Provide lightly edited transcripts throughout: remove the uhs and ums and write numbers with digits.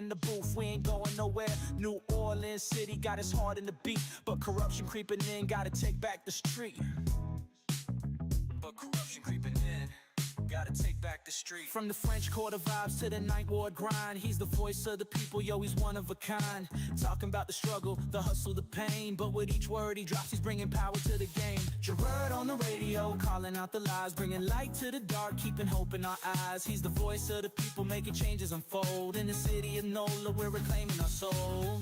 in the booth, we ain't going nowhere. New Orleans City got its heart in the beat, but corruption creeping in, gotta take back the street. But corruption creeping in, gotta take back the street. From the French Quarter vibes to the Ninth Ward grind, he's the voice of the people, yo, he's one of a kind. Talking about the struggle, the hustle, the pain, but with each word he drops, he's bringing power to the game. Gerod on the radio, calling out the lies, bringing light to the dark, keeping hope in our eyes. He's the voice of the people, making changes unfold. In the city of NOLA, we're reclaiming our soul.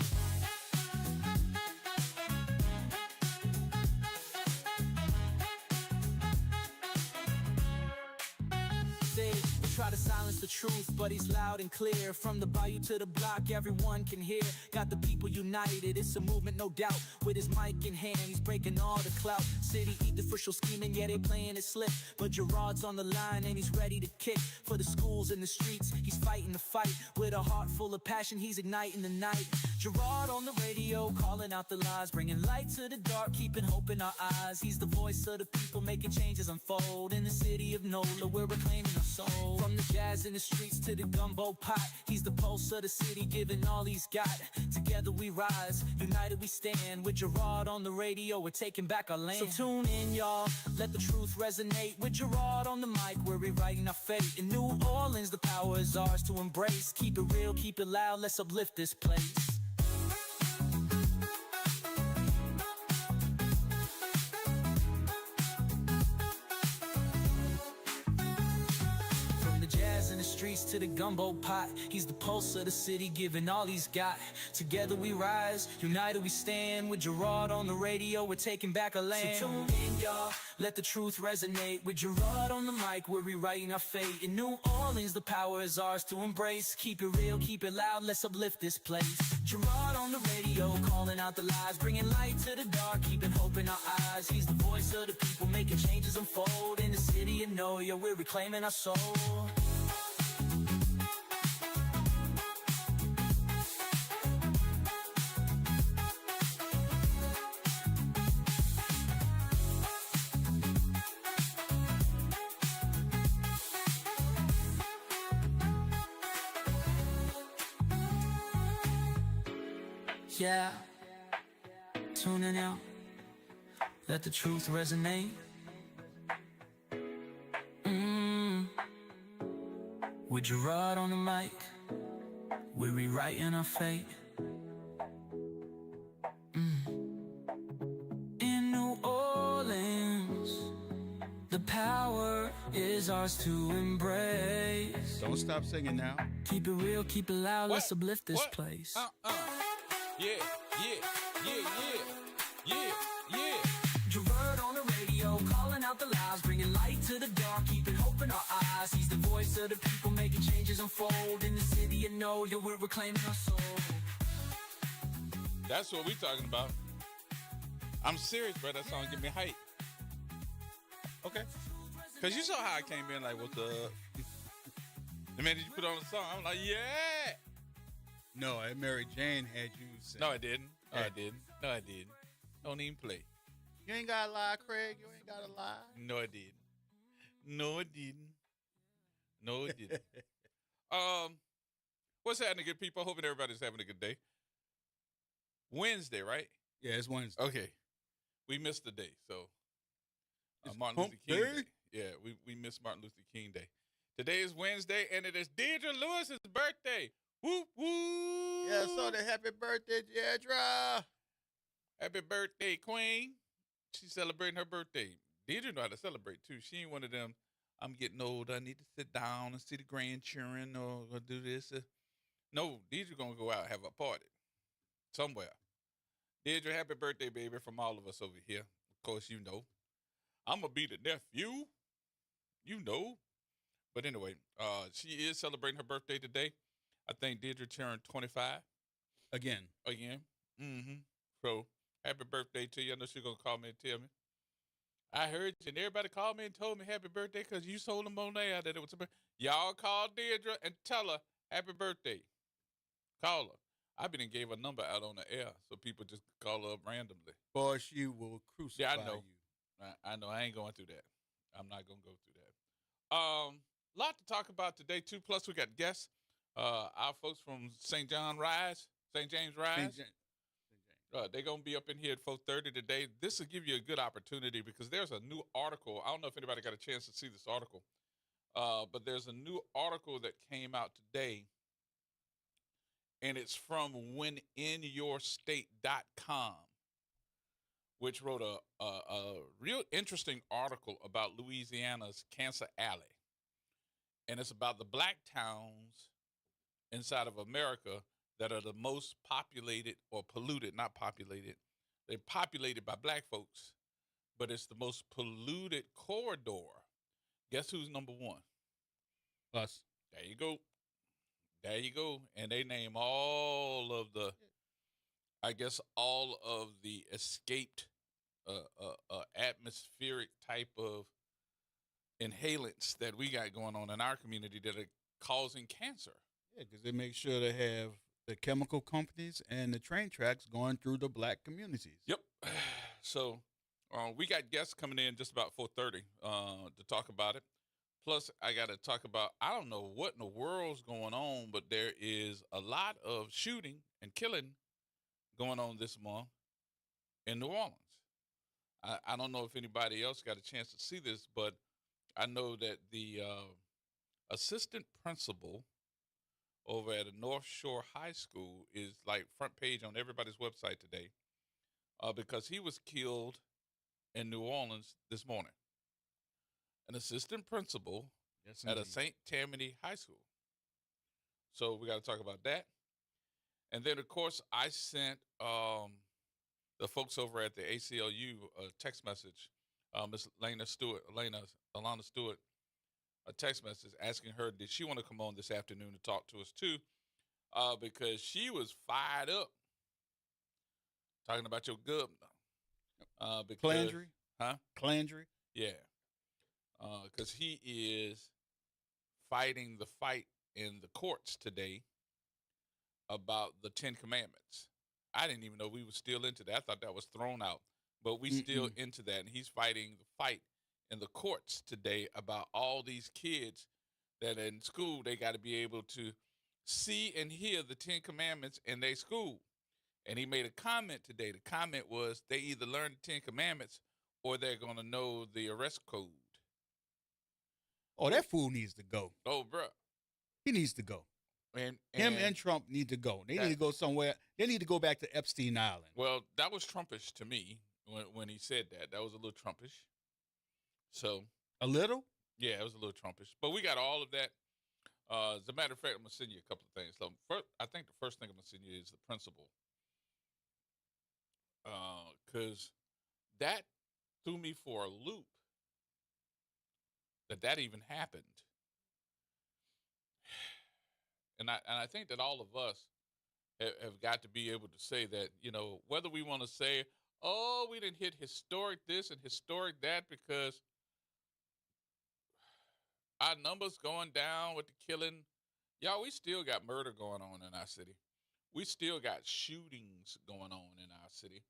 Try to silence the truth, but he's loud and clear. From the bayou to the block, everyone can hear. Got the people united, it's a movement, no doubt. With his mic in hand, he's breaking all the clout. City eat the official scheming, yeah, they playing it slick. But Gerod's on the line and he's ready to kick. For the schools and the streets, he's fighting the fight. With a heart full of passion, he's igniting the night. Gerod on the radio, calling out the lies, bringing light to the dark, keeping hope in our eyes. He's the voice of the people, making changes unfold. In the city of NOLA, we're reclaiming our soul. From the jazz in the streets to the gumbo pot, he's the pulse of the city, giving all he's got. Together we rise, united we stand. With Gerod on the radio, we're taking back our land. So tune in, y'all, let the truth resonate. With Gerod on the mic, we're rewriting our fate. In New Orleans, the power is ours to embrace. Keep it real, keep it loud, let's uplift this place. In the streets to the gumbo pot, he's the pulse of the city, giving all he's got. Together we rise, united we stand. With Gerod on the radio, we're taking back our land. So tune in, y'all, let the truth resonate. With Gerod on the mic, we're rewriting our fate. In New Orleans, the power is ours to embrace. Keep it real, keep it loud, let's uplift this place. Gerod on the radio, calling out the lies, bringing light to the dark, keeping hope in our eyes. He's the voice of the people, making changes unfold. In the city of NOLA, we're reclaiming our soul. Yeah, tuning out, let the truth resonate. With Gerod on the mic, we're rewriting our fate. In New Orleans, the power is ours to embrace. Don't stop singing now. Keep it real, keep it loud, let's uplift this place. Yeah. Gerod on the radio, calling out the lies, bringing light to the dark, keeping hope in our eyes. He's the voice of the people, making changes unfold. In the city of NOLA, we're reclaiming our soul. That's what we talking about. I'm serious, bro. That song give me hype. Okay. Because you saw how I came in like, what's up? The minute you put on the song, I'm like, yeah. No, Mary Jane had you sing. No, I didn't. No, I didn't. Don't even play. You ain't gotta lie, Craig. You ain't gotta lie. No, I didn't. What's happening, good people? Hoping everybody's having a good day. Wednesday, right? Yeah, it's Wednesday. Okay. We missed the day, so It's Martin Luther hump King day? Day. Yeah, we missed Martin Luther King Day. Today is Wednesday, and it is Deidre Lewis's birthday. Whoop, whoop. Yeah, so the happy birthday, Deidre. Happy birthday, Queen. She's celebrating her birthday. Deidre know how to celebrate, too. She ain't one of them, I'm getting old, I need to sit down and see the grandchildren or do this. No, Deidre going to go out and have a party somewhere. Deidre, happy birthday, baby, from all of us over here. Of course, you know. I'm going to be the nephew. You know. But anyway, she is celebrating her birthday today. I think Deidre turned 25. Again. Mm-hmm. So, happy birthday to you. I know she's going to call me and tell me. I heard you, and everybody called me and told me happy birthday because you told them on there that it was a birthday. Y'all call Deidre and tell her happy birthday. Call her. I been and gave her number out on the air so people just call her up randomly. Boy, she will crucify I know. you. I know. I ain't going through that. I'm not going to go through that. Lot to talk about today, too. Plus, we got guests. Our folks from St. James St. Rise, James. they're gonna be up in here at 4:30 today. This will give you a good opportunity because there's a new article. I don't know if anybody got a chance to see this article, but there's a new article that came out today, and it's from whenInYourState.com, which wrote a real interesting article about Louisiana's Cancer Alley, and it's about the black towns inside of America that are the most populated or polluted, not populated. They're populated by black folks, but it's the most polluted corridor. Guess who's number one? Us. There you go. There you go. And they name all of the, I guess, all of the escaped atmospheric type of inhalants that we got going on in our community that are causing cancer. Yeah, because they make sure to have the chemical companies and the train tracks going through the black communities. Yep. So we got guests coming in just about 4:30 to talk about it. Plus, I got to talk about, I don't know what in the world's going on, but there is a lot of shooting and killing going on this month in New Orleans. I don't know if anybody else got a chance to see this, but I know that the assistant principal over at a North Shore High School is like front page on everybody's website today because he was killed in New Orleans this morning. An assistant principal at a St. Tammany High School. So we got to talk about that. And then, of course, I sent the folks over at the ACLU a text message, Miss Alana Stewart, a text message asking her, did she want to come on this afternoon to talk to us too? Because she was fired up talking about your governor. Clandry? Huh? Clandry? Yeah. Because he is fighting the fight in the courts today about the 10 Commandments. I didn't even know we were still into that. I thought that was thrown out, but we still into that. And he's fighting the fight in the courts today about all these kids that in school, they got to be able to see and hear the 10 Commandments in their school. And he made a comment today. The comment was they either learn the 10 Commandments or they're going to know the arrest code. Oh, that fool needs to go. Oh, bro. He needs to go. And him and Trump need to go. They need to go somewhere. They need to go back to Epstein Island. Well, that was Trumpish to me when he said that. That was a little Trumpish. So a little? Yeah, it was a little Trumpish. But we got all of that. As a matter of fact, I'm going to send you a couple of things. So first, I think the first thing I'm going to send you is the principal. Because that threw me for a loop that even happened. And I think that all of us have got to be able to say that, you know, whether we want to say, oh, we didn't hit historic this and historic that because our numbers going down with the killing. Y'all, we still got murder going on in our city. We still got shootings going on in our city.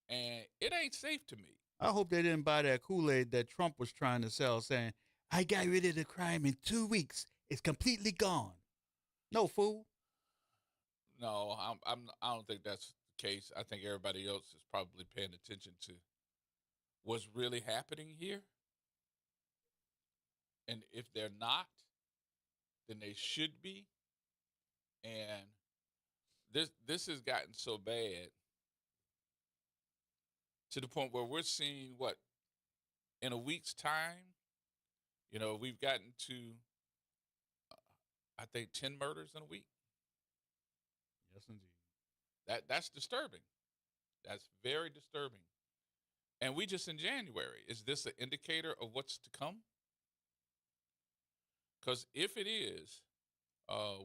And it ain't safe to me. I hope they didn't buy that Kool-Aid that Trump was trying to sell, saying, I got rid of the crime in 2 weeks. It's completely gone. No, fool. No, I don't think that's the case. I think everybody else is probably paying attention to what's really happening here. And if they're not, then they should be. And this has gotten so bad to the point where we're seeing what, in a week's time, you know, we've gotten to, I think, 10 murders in a week. Yes, indeed. That's disturbing. That's very disturbing. And we just in January. Is this an indicator of what's to come? Because if it is,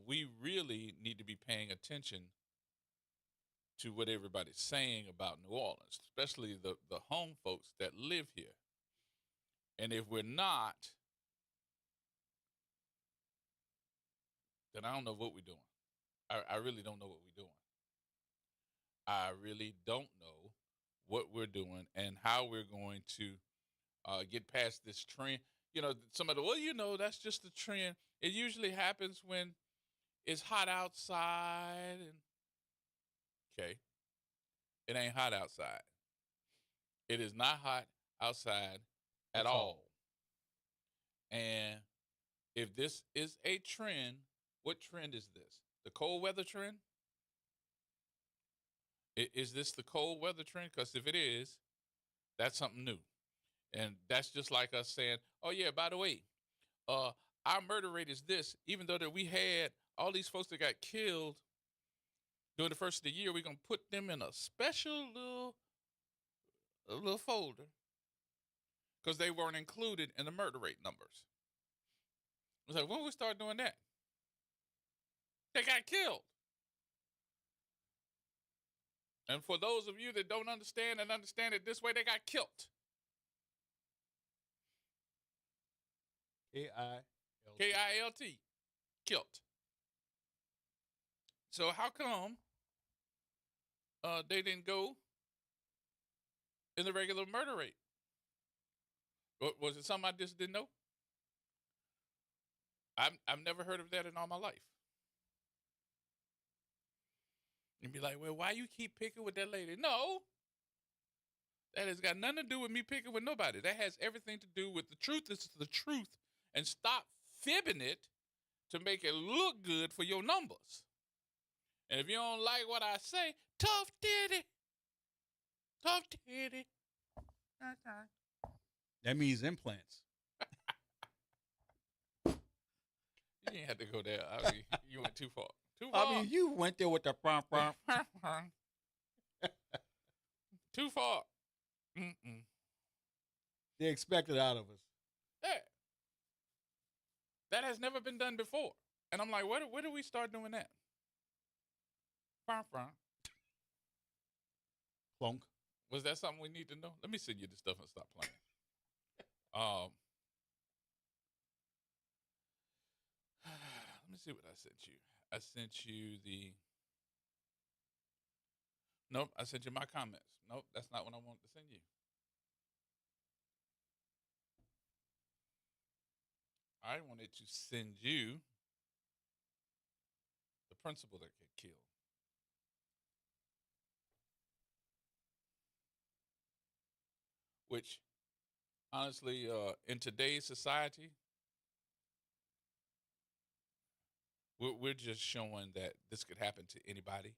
we really need to be paying attention to what everybody's saying about New Orleans, especially the home folks that live here. And if we're not, then I don't know what we're doing. I really don't know what we're doing. I really don't know what we're doing and how we're going to get past this trend. You know, somebody, well, you know, that's just a trend. It usually happens when it's hot outside. And okay, it ain't hot outside. It is not hot outside at That's all. And if this is a trend, what trend is this? The cold weather trend? Is this the cold weather trend? Because if it is, that's something new. And that's just like us saying, oh, yeah, by the way, our murder rate is this. Even though that we had all these folks that got killed during the first of the year, we're going to put them in a special little folder because they weren't included in the murder rate numbers. It's like, when we start doing that? They got killed. And for those of you that don't understand and understand it this way, they got killed. K-I-L-T. K-I-L-T. Killed. So how come they didn't go in the regular murder rate? Was it something I just didn't know? I've never heard of that in all my life. And be like, well, why you keep picking with that lady? No. That has got nothing to do with me picking with nobody. That has everything to do with the truth. This is the truth. And stop fibbing it to make it look good for your numbers. And if you don't like what I say, tough titty. Tough titty. That means implants. You didn't have to go there. I mean, you went too far. Too far. I mean, you went there with the prom. Too far. Mm-mm. They expect it out of us. Yeah. That has never been done before. And I'm like, where do we start doing that? Plunk. Was that something we need to know? Let me send you the stuff and stop playing. Let me see what I sent you. I sent you Nope, I sent you my comments. Nope, that's not what I wanted to send you. I wanted to send you the principal that got killed. Which, honestly, in today's society, we're just showing that this could happen to anybody.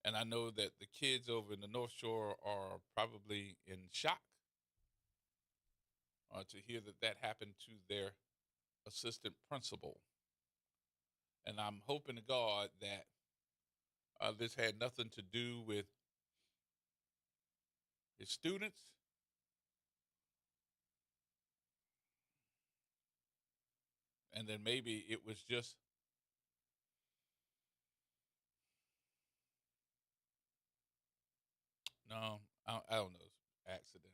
And I know that the kids over in the North Shore are probably in shock to hear that happened to their assistant principal. And I'm hoping to God that this had nothing to do with his students. And then maybe it was just no, I don't know, accidents.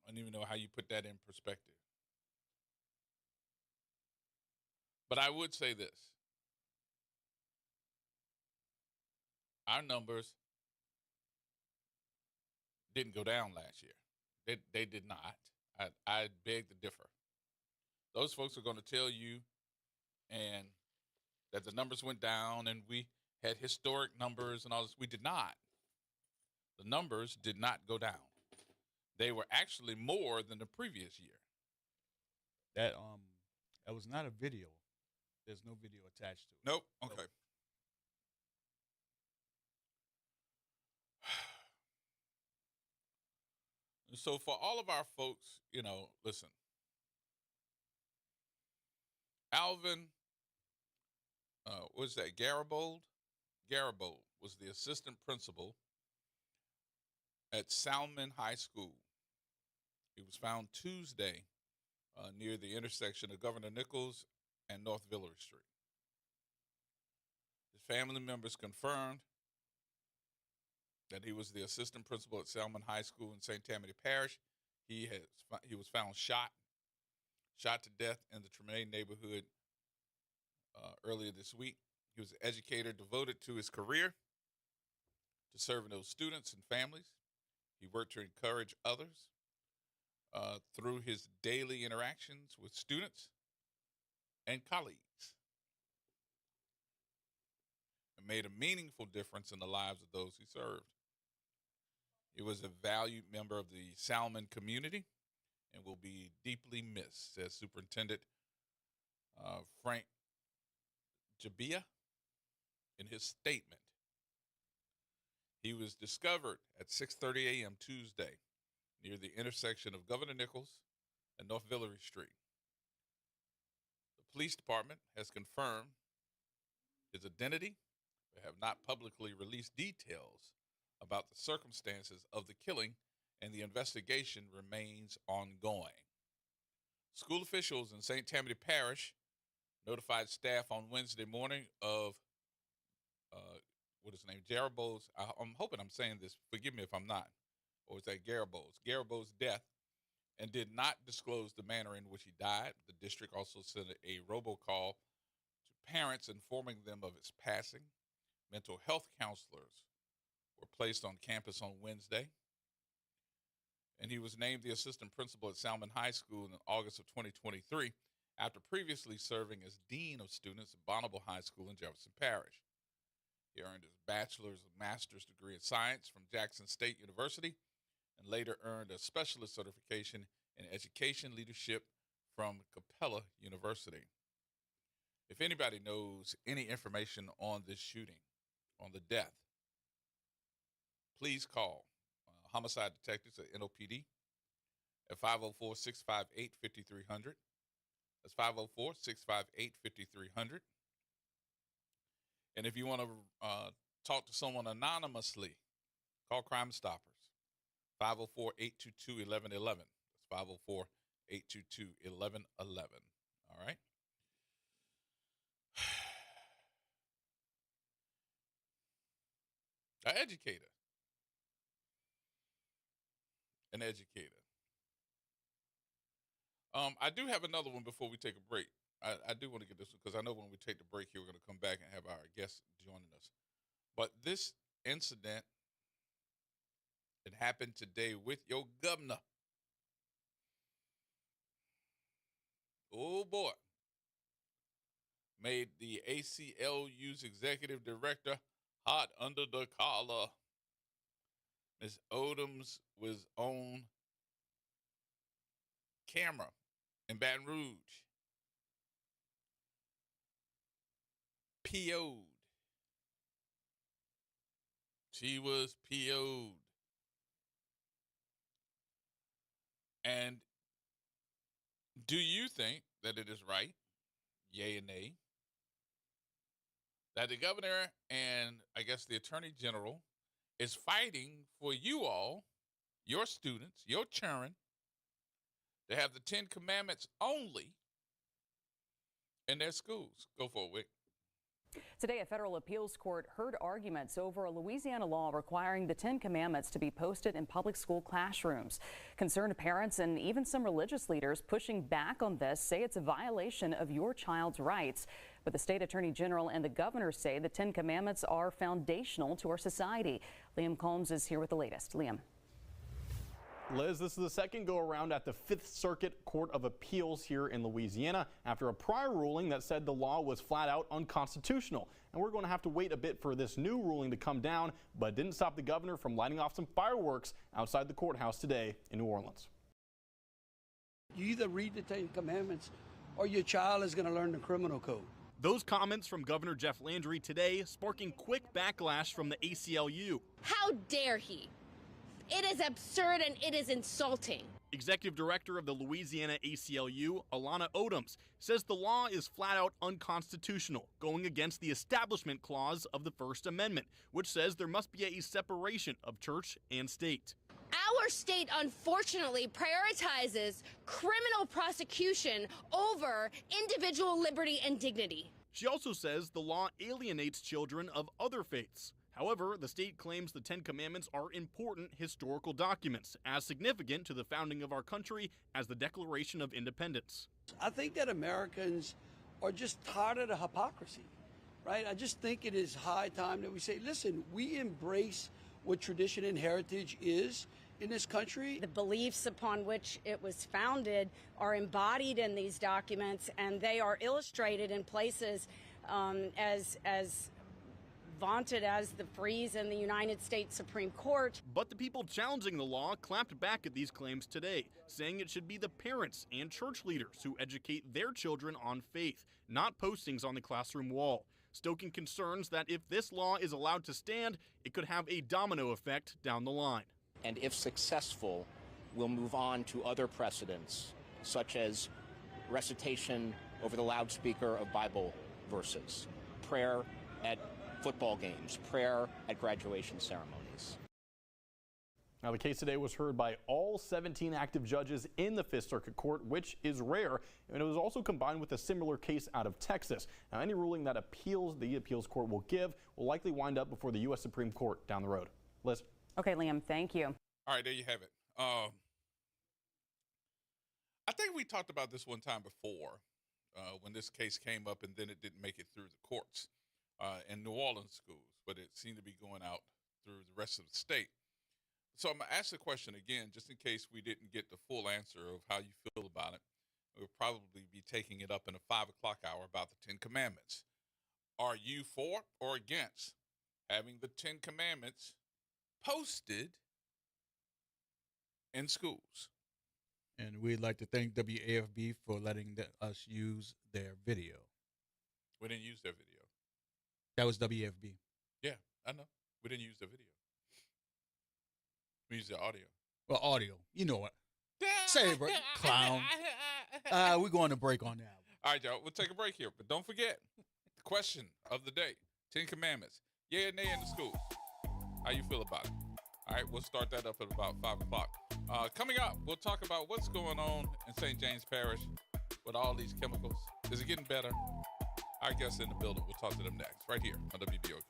I don't even know how you put that in perspective. But I would say this. Our numbers didn't go down last year. They did not. I beg to differ. Those folks are going to tell you and that the numbers went down and we had historic numbers and all this. We did not. The numbers did not go down. They were actually more than the previous year. That was not a video. There's no video attached to it. Nope. Okay. Nope. So for all of our folks, listen. Alvin, what is that? Garibold? Garibold was the assistant principal at Salmon High School. He was found Tuesday near the intersection of Governor Nichols and North Village Street. His family members confirmed that he was the assistant principal at Salmon High School in St. Tammany Parish. He was found shot to death in the Tremaine neighborhood earlier this week. He was an educator devoted to his career, to serving those students and families. He worked to encourage others through his daily interactions with students. and colleagues, and made a meaningful difference in the lives of those he served. He was a valued member of the Salmon community and will be deeply missed, says Superintendent Frank Jabia in his statement. He was discovered at 6:30 a.m. Tuesday near the intersection of Governor Nichols and North Villery Street. The police department has confirmed his identity, but have not publicly released details about the circumstances of the killing, and the investigation remains ongoing. School officials in St. Tammany Parish notified staff on Wednesday morning of what is his name, Gerod. I'm hoping I'm saying this. Forgive me if I'm not. Or is that Gerob's death, and did not disclose the manner in which he died. The district also sent a robocall to parents informing them of his passing. Mental health counselors were placed on campus on Wednesday, and he was named the assistant principal at Salmon High School in August of 2023 after previously serving as dean of students at Bonneville High School in Jefferson Parish. He earned his bachelor's and master's degree in science from Jackson State University and later earned a specialist certification in education leadership from Capella University. If anybody knows any information on this shooting, on the death, please call homicide detectives at NOPD at 504-658-5300. That's 504-658-5300. And if you want to talk to someone anonymously, call Crime Stoppers, 504-822-1111. That's 504-822-1111. All right? An educator. I do have another one before we take a break. I do want to get this one because I know when we take the break here, we're going to come back and have our guests joining us. But this incident, it happened today with your governor. Oh, boy. Made the ACLU's executive director hot under the collar. Ms. Odoms was on camera in Baton Rouge. PO'd. She was PO'd. And do you think that it is right, yay and nay, that the governor and I guess the attorney general is fighting for you all, your students, your children, to have the 10 Commandments only in their schools? Go for it, Wick. Today, a federal appeals court heard arguments over a Louisiana law requiring the 10 Commandments to be posted in public school classrooms. Concerned parents and even some religious leaders pushing back on this say it's a violation of your child's rights. But the state attorney general and the governor say the 10 Commandments are foundational to our society. Liam Combs is here with the latest. Liam. Liz, this is the second go-around at the Fifth Circuit Court of Appeals here in Louisiana after a prior ruling that said the law was flat out unconstitutional. And we're going to have to wait a bit for this new ruling to come down, but it didn't stop the governor from lighting off some fireworks outside the courthouse today in New Orleans. You either read the 10 Commandments or your child is going to learn the criminal code. Those comments from Governor Jeff Landry today sparking quick backlash from the ACLU. How dare he? It is absurd and it is insulting. Executive Director of the Louisiana ACLU, Alana Odoms, says the law is flat out unconstitutional, going against the Establishment Clause of the First Amendment, which says there must be a separation of church and state. Our state, unfortunately, prioritizes criminal prosecution over individual liberty and dignity. She also says the law alienates children of other faiths. However, the state claims the 10 Commandments are important historical documents, as significant to the founding of our country as the Declaration of Independence. I think that Americans are just tired of the hypocrisy, right? I just think it is high time that we say, listen, we embrace what tradition and heritage is, in this country. The beliefs upon which it was founded are embodied in these documents, and they are illustrated in places as vaunted as the frieze in the United States Supreme Court. But the people challenging the law clapped back at these claims today, saying it should be the parents and church leaders who educate their children on faith, not postings on the classroom wall, stoking concerns that if this law is allowed to stand, it could have a domino effect down the line. And if successful, we'll move on to other precedents, such as recitation over the loudspeaker of Bible verses, prayer at football games, prayer at graduation ceremonies. Now, the case today was heard by all 17 active judges in the Fifth Circuit Court, which is rare, and it was also combined with a similar case out of Texas. Now, any ruling that the appeals court will give will likely wind up before the U.S. Supreme Court down the road. Liz? Okay, Liam, thank you. All right, there you have it. I think we talked about this one time before when this case came up, and then it didn't make it through the courts in New Orleans schools, but it seemed to be going out through the rest of the state. So I'm going to ask the question again, just in case we didn't get the full answer of how you feel about it. We'll probably be taking it up in a 5 o'clock hour about the 10 Commandments. Are you for or against having the 10 Commandments posted in schools? And we'd like to thank WAFB for letting us use their video. We didn't use their video. That was WFB. Yeah, I know. We didn't use the video. We used the audio. Well, audio. You know what? Say it, bro. Clown. We're going to break on that. All right, y'all. We'll take a break here. But don't forget, the question of the day, 10 Commandments. Yeah or nay in the schools? How you feel about it? All right, we'll start that up at about 5 o'clock. Coming up, we'll talk about what's going on in St. James Parish with all these chemicals. Is it getting better? Our guests in the building. We'll talk to them next, right here on WBOK.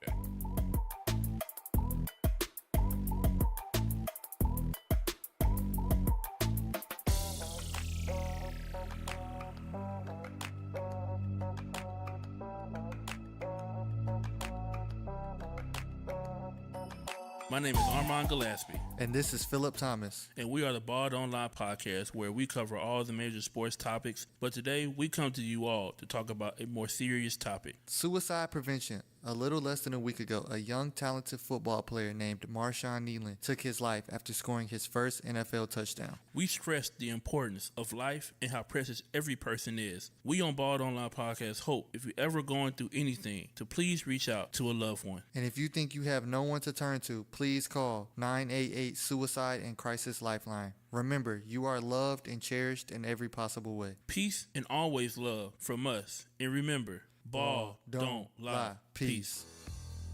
My name is Armand Gillespie. And this is Philip Thomas. And we are the Bald Online Podcast, where we cover all the major sports topics. But today, we come to you all to talk about a more serious topic. Suicide prevention. A little less than a week ago, a young, talented football player named Marshawn Nealon took his life after scoring his first NFL touchdown. We stress the importance of life and how precious every person is. We on Bald Online Podcast hope, if you're ever going through anything, to please reach out to a loved one. And if you think you have no one to turn to, please call 988 Suicide and Crisis Lifeline. Remember, you are loved and cherished in every possible way. Peace and always love from us. And remember, Ball don't lie. Peace.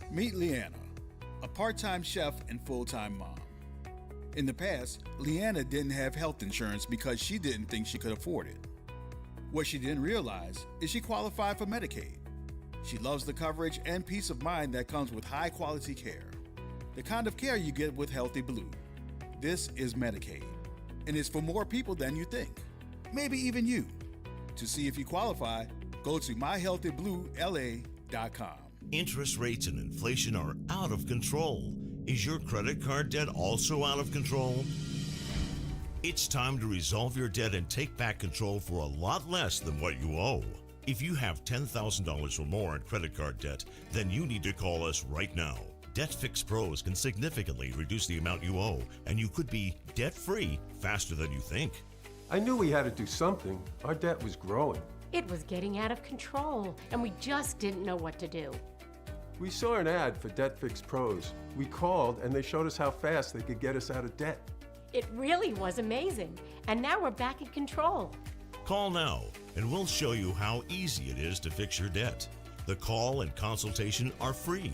Meet Leanna, a part-time chef and full-time mom. In the past, Leanna didn't have health insurance because she didn't think she could afford it. What she didn't realize is she qualified for Medicaid. She loves the coverage and peace of mind that comes with high-quality care. The kind of care you get with Healthy Blue. This is Medicaid, and it's for more people than you think. Maybe even you. To see if you qualify, go to myhealthybluela.com. Interest rates and inflation are out of control. Is your credit card debt also out of control? It's time to resolve your debt and take back control for a lot less than what you owe. If you have $10,000 or more in credit card debt, then you need to call us right now. Debt Fix Pros can significantly reduce the amount you owe, and you could be debt-free faster than you think. I knew we had to do something. Our debt was growing. It was getting out of control, and we just didn't know what to do. We saw an ad for Debt Fix Pros. We called, and they showed us how fast they could get us out of debt. It really was amazing, and now we're back in control. Call now, and we'll show you how easy it is to fix your debt. The call and consultation are free.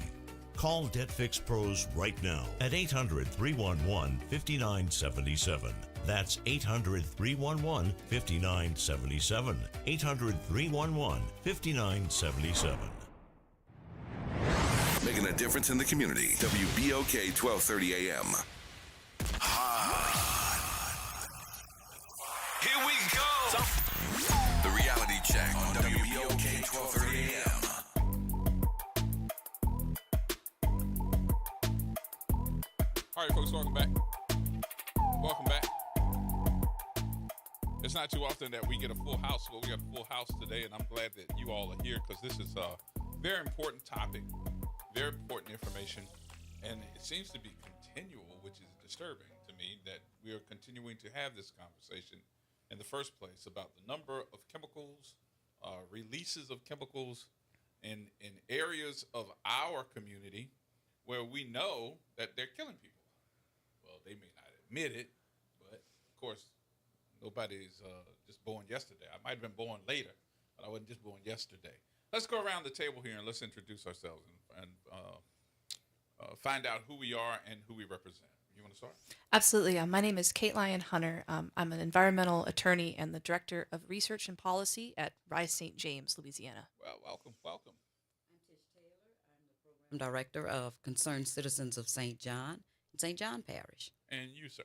Call Debt Fix Pros right now at 800-311-5977. That's 800-311-5977. 800-311-5977. Making a difference in the community. WBOK 1230 AM. Here we go. The reality check on WBOK 1230 AM. All right, folks, welcome back. Welcome back. It's not too often that we get a full house. Well, we got a full house today, and I'm glad that you all are here because this is a very important topic, very important information, and it seems to be continual, which is disturbing to me that we are continuing to have this conversation in the first place about the number of chemicals, releases of chemicals in areas of our community where we know that they're killing people. Well, they may not admit it, but of course, nobody's just born yesterday. I might have been born later, but I wasn't just born yesterday. Let's go around the table here and let's introduce ourselves and find out who we are and who we represent. You want to start? Absolutely. My name is Kate Lyon Hunter. I'm an environmental attorney and the director of research and policy at Rise St. James, Louisiana. Well, welcome. I'm director of Concerned Citizens of St. John Parish. And you, sir?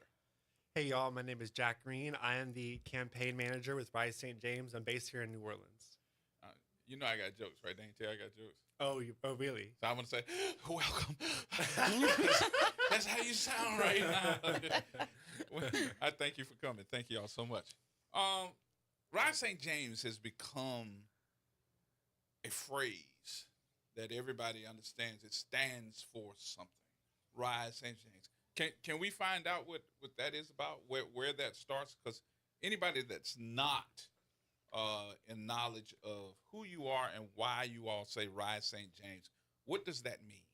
Hey, y'all. My name is Jack Green. I am the campaign manager with Rise St. James. I'm based here in New Orleans. You know I got jokes, right? They ain't tell you I got jokes. Oh, really? So I'm going to say, welcome. That's how you sound right now. Well, I thank you for coming. Thank you all so much. Rise St. James has become a phrase that everybody understands. It stands for something. Rise St. James. Can we find out what that is about, where that starts? Because anybody that's not in knowledge of who you are and why you all say Rise St. James, what does that mean?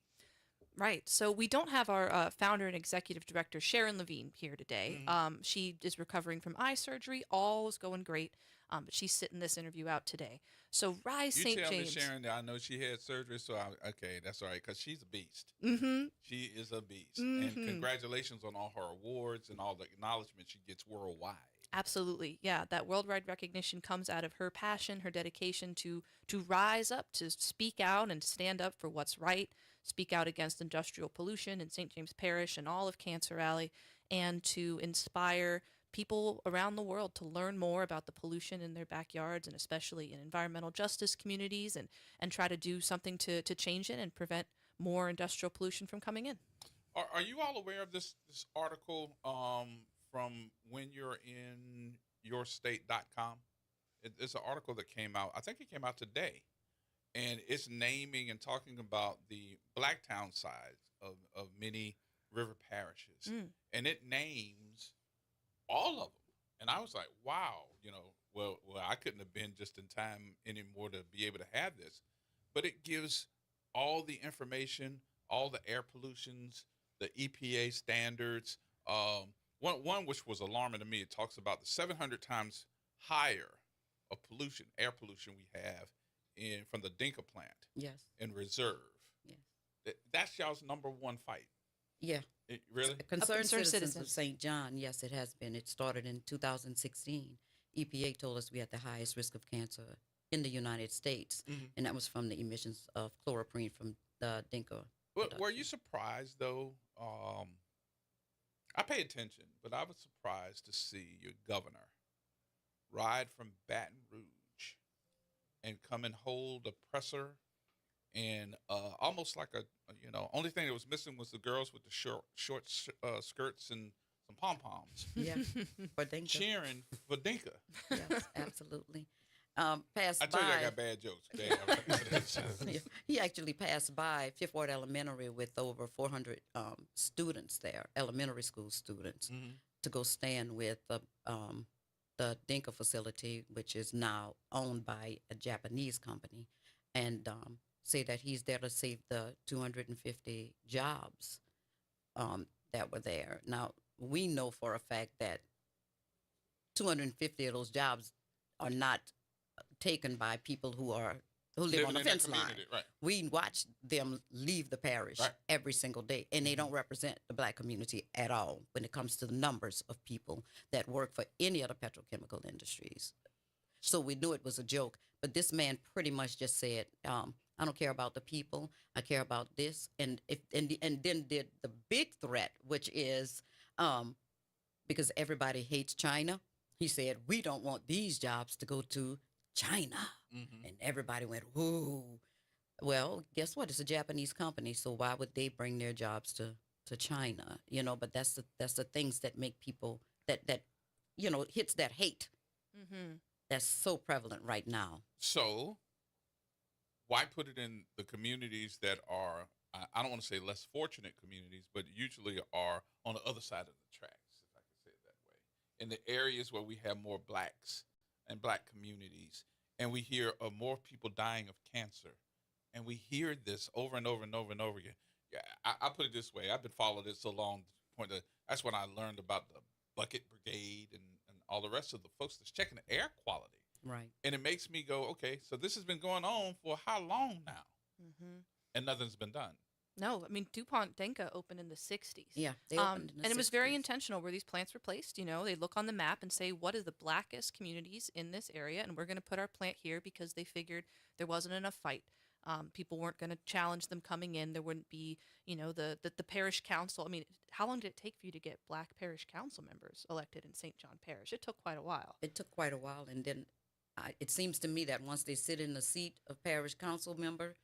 Right. So we don't have our founder and executive director, Sharon Levine, here today. She is recovering from eye surgery. All is going great. But she's sitting this interview out today. So Rise St. You tell James. me, Sharon, that I know she had surgery, so okay, that's all right, because she's a beast. She is a beast. And congratulations on all her awards and all the acknowledgement she gets worldwide. Absolutely. Yeah, that worldwide recognition comes out of her passion, her dedication to rise up, to speak out and stand up for what's right, speak out against industrial pollution in St. James Parish and all of Cancer Alley, and to inspire people around the world to learn more about the pollution in their backyards and especially in environmental justice communities and try to do something to change it and prevent more industrial pollution from coming in. Are you all aware of this article from whenyou'reinYourState.com? It's an article that came out, I think it came out today, and it's naming and talking about the Blacktown side of many river parishes. And it names all of them. And I was like, wow, well, I couldn't have been just in time anymore to be able to have this. But it gives all the information, all the air pollutions, the EPA standards. One which was alarming to me, it talks about the 700 times higher of pollution, air pollution we have from the Dinka plant. Yes. In reserve. Yes. That's y'all's number one fight. Yeah. Really? Concerned Citizens of St. John, yes, it has been. It started in 2016. EPA told us we had the highest risk of cancer in the United States, and that was from the emissions of chloroprene from the Dinka. Were you surprised, though? I pay attention, but I was surprised to see your governor ride from Baton Rouge and come and hold a presser and almost like only thing that was missing was the girls with the short skirts and some pom-poms. Yeah, for Dinka. Cheering for Dinka. Yes, absolutely. Passed I told by. you I got bad jokes. Yeah, he actually passed by Fifth Ward Elementary with over 400 students there, elementary school students, to go stand with the Dinka facility, which is now owned by a Japanese company, and say that he's there to save the 250 jobs that were there. Now, we know for a fact that 250 of those jobs are not taken by people who live on the fence line. Right. We watch them leave the parish every single day, and they don't represent the black community at all when it comes to the numbers of people that work for any of the petrochemical industries. So we knew it was a joke, but this man pretty much just said, I don't care about the people, I care about this, and then did the big threat, which is because everybody hates China. He said, we don't want these jobs to go to China. And everybody went, ooh. Well, guess what? It's a Japanese company, so why would they bring their jobs to to China, but that's the things that make people that hits that hate that's so prevalent right now. So why put it in the communities that are, I don't want to say less fortunate communities, but usually are on the other side of the tracks, if I can say it that way, in the areas where we have more blacks and black communities, and we hear of more people dying of cancer, and we hear this over and over and over and over again. Yeah, I put it this way. I've been following it so long, to the point that that's when I learned about the Bucket Brigade and all the rest of the folks that's checking the air quality. Right. And it makes me go, okay, so this has been going on for how long now? And nothing's been done. No, I mean, DuPont Denka opened in the 60s. Yeah, they opened in the and it was very 60s. intentional where these plants were placed. They look on the map and say, what are the blackest communities in this area? And we're going to put our plant here because they figured there wasn't enough fight. People weren't going to challenge them coming in. There wouldn't be, the parish council. I mean, how long did it take for you to get black parish council members elected in St. John Parish? It took quite a while. It took quite a while, and then it seems to me that once they sit in the seat of parish council member,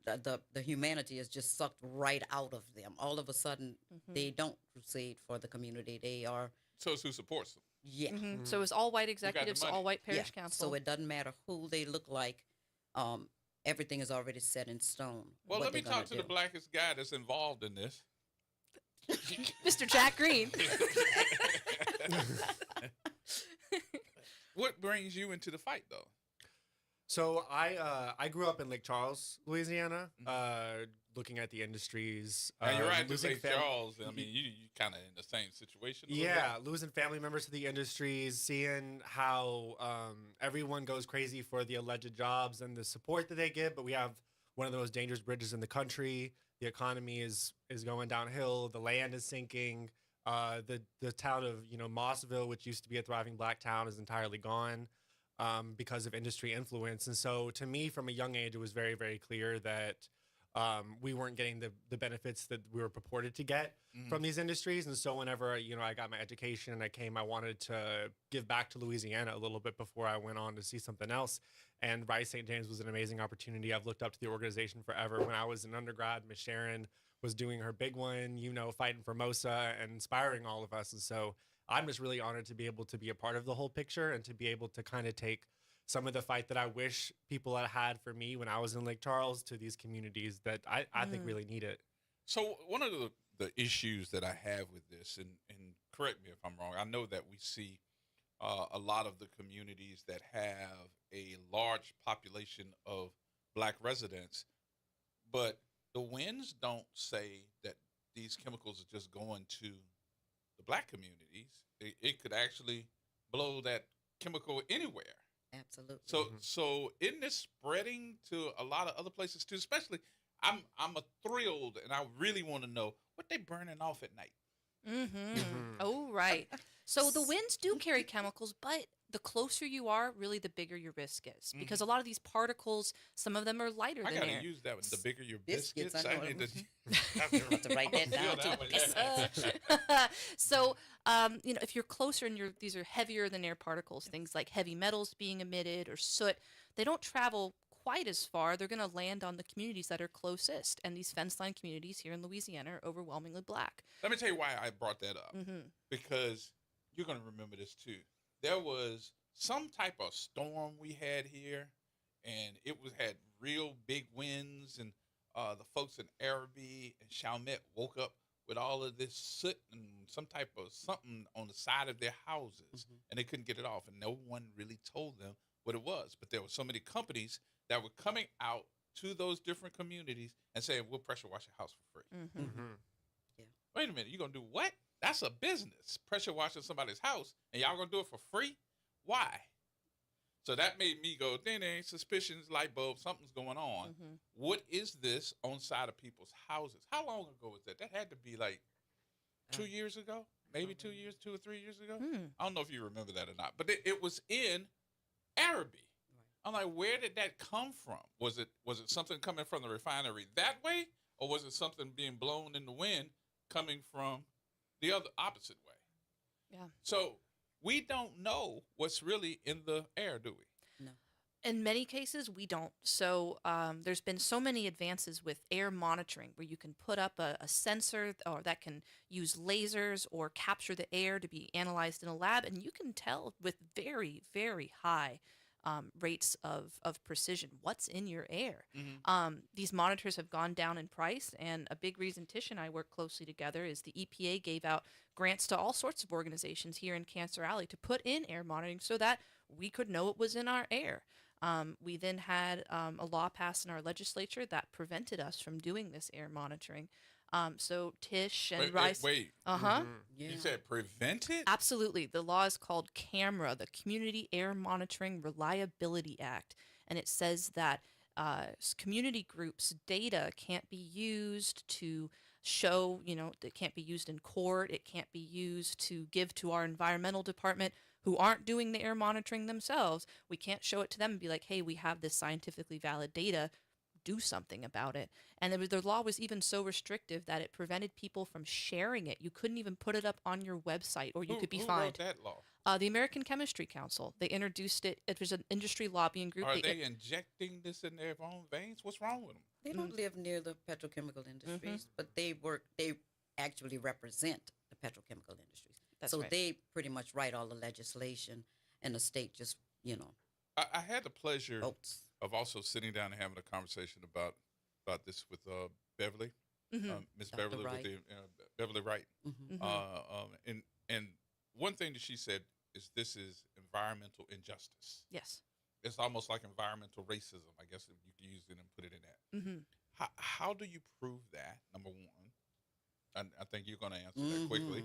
the humanity is just sucked right out of them. All of a sudden, they don't crusade for the community. They are. So it's who supports them. Yeah. So it's all white executives, all white parish council. So it doesn't matter who they look like. Everything is already set in stone. Well, what let me they're talk to gonna the do. blackest guy that's involved in this. Mr. Jack Green. What brings you into the fight, though? So I grew up in Lake Charles, Louisiana, looking at the industries. Now, you're right, losing Lake Charles. I mean, you kind of in the same situation. a little Yeah, bit. losing family members to the industries, seeing how everyone goes crazy for the alleged jobs and the support that they get, but we have one of the most dangerous bridges in the country. The economy is going downhill. The land is sinking. The town of Mossville, which used to be a thriving black town, is entirely gone because of industry influence. And so, to me, from a young age, it was very, very clear that we weren't getting the benefits that we were purported to get from these industries. And so whenever, I got my education and I wanted to give back to Louisiana a little bit before I went on to see something else. And Rice St. James was an amazing opportunity. I've looked up to the organization forever. When I was an undergrad, Miss Sharon was doing her big one, fighting for MOSA and inspiring all of us. And so I'm just really honored to be able to be a part of the whole picture and to be able to kind of take some of the fight that I wish people had for me when I was in Lake Charles to these communities that I think really need it. So one of the issues that I have with this, and correct me if I'm wrong, I know that we see a lot of the communities that have a large population of black residents, but the winds don't say that these chemicals are just going to the black communities. It could actually blow that chemical anywhere. Absolutely. So isn't this spreading to a lot of other places too? Especially, I'm thrilled, and I really want to know what they burning off at night. Oh, right. So the winds do carry chemicals, but the closer you are, really the bigger your risk is. Because a lot of these particles, some of them are lighter I than gotta air. use that one. The bigger your Biscuits, biscuits, I know. need I have to write that down, too. So, if you're closer and these are heavier than air particles, things like heavy metals being emitted or soot, they don't travel quite as far. They're going to land on the communities that are closest. And these fence line communities here in Louisiana are overwhelmingly black. Let me tell you why I brought that up. Because you're going to remember this too. There was some type of storm we had here, and it had real big winds, and the folks in Araby and Chalmette woke up with all of this soot and some type of something on the side of their houses, and they couldn't get it off, and no one really told them what it was. But there were so many companies that were coming out to those different communities and saying, we'll pressure wash your house for free. Yeah. Wait a minute, you going to do what? That's a business, pressure washing somebody's house, and y'all going to do it for free? Why? So that made me go, ding, suspicions, light bulb, something's going on. What is this on side of people's houses? How long ago was that? That had to be like 2 years ago, maybe 2 years, 2 or 3 years ago. I don't know if you remember that or not, but it was in Araby. I'm like, where did that come from? Was it something coming from the refinery that way, or was it something being blown in the wind coming from the other opposite way? Yeah. So we don't know what's really in the air, do we? No. In many cases, we don't. So there's been so many advances with air monitoring where you can put up a sensor or that can use lasers or capture the air to be analyzed in a lab, and you can tell with very, very high rates of precision what's in your air. These monitors have gone down in price, and a big reason Tish and I work closely together is the EPA gave out grants to all sorts of organizations here in Cancer Alley to put in air monitoring so that we could know what was in our air. We then had a law passed in our legislature that prevented us from doing this air monitoring. So Tish and Rice. Wait. Uh-huh. You said prevent it? Absolutely. The law is called CAMRA, the Community Air Monitoring Reliability Act. And it says that community groups' data can't be used to show, it can't be used in court. It can't be used to give to our environmental department who aren't doing the air monitoring themselves. We can't show it to them and be like, hey, we have this scientifically valid data. Do something about it. And the law was even so restrictive that it prevented people from sharing it. You couldn't even put it up on your website or you could be fined. Who wrote that law? The American Chemistry Council. They introduced it. It was an industry lobbying group. Are they injecting this in their own veins? What's wrong with them? They don't live near the petrochemical industries, but they actually represent the petrochemical industries. That's so right. they pretty much write all the legislation, and the state just, I had the pleasure votes. of also sitting down and having a conversation about this with Beverly, Miss Dr. Beverly, Wright. with Beverly Wright. And one thing that she said is this is environmental injustice. Yes. It's almost like environmental racism, I guess, if you could use it and put it in that. How do you prove that, number one? I think you're going to answer that quickly.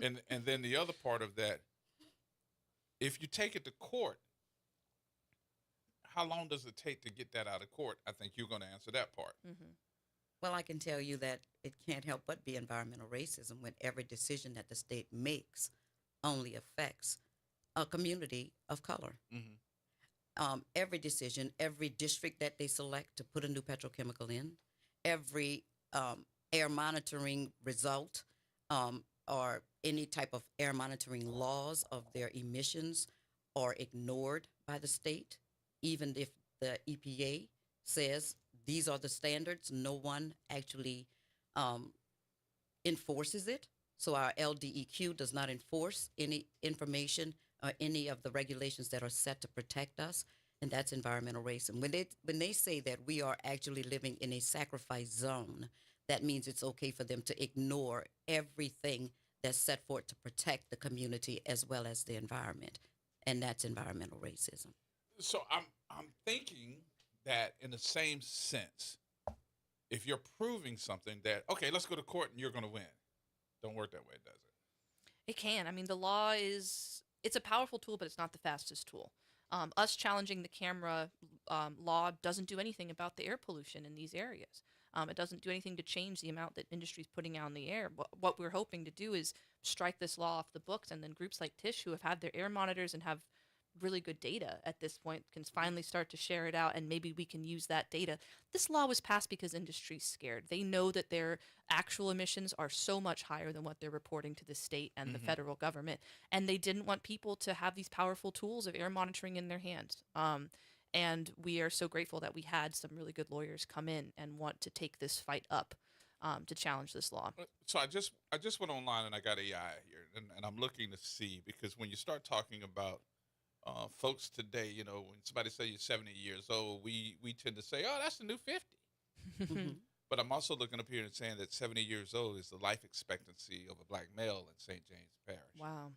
and then the other part of that, if you take it to court, how long does it take to get that out of court? I think you're going to answer that part. Well, I can tell you that it can't help but be environmental racism when every decision that the state makes only affects a community of color. Every decision, every district that they select to put a new petrochemical in, every air monitoring result or any type of air monitoring laws of their emissions are ignored by the state. Even if the EPA says these are the standards, no one actually enforces it. So our LDEQ does not enforce any information or any of the regulations that are set to protect us, and that's environmental racism. When they say that we are actually living in a sacrifice zone, that means it's okay for them to ignore everything that's set forth to protect the community as well as the environment, and that's environmental racism. So I'm thinking that in the same sense, if you're proving something that, okay, let's go to court and you're going to win, don't work that way, does it? It can. I mean, the law it's a powerful tool, but it's not the fastest tool. Us challenging the camera law doesn't do anything about the air pollution in these areas. It doesn't do anything to change the amount that industry is putting out in the air. What we're hoping to do is strike this law off the books, and then groups like Tish, who have had their air monitors and have really good data at this point, can finally start to share it out, and maybe we can use that data. This law was passed because industry's scared. They know that their actual emissions are so much higher than what they're reporting to the state and the federal government, and they didn't want people to have these powerful tools of air monitoring in their hands. And we are so grateful that we had some really good lawyers come in and want to take this fight up to challenge this law. So I just went online and I got AI here, and I'm looking to see, because when you start talking about folks today, when somebody say you're 70 years old, we tend to say, oh, that's the new 50. But I'm also looking up here and saying that 70 years old is the life expectancy of a black male in St. James Parish. Wow.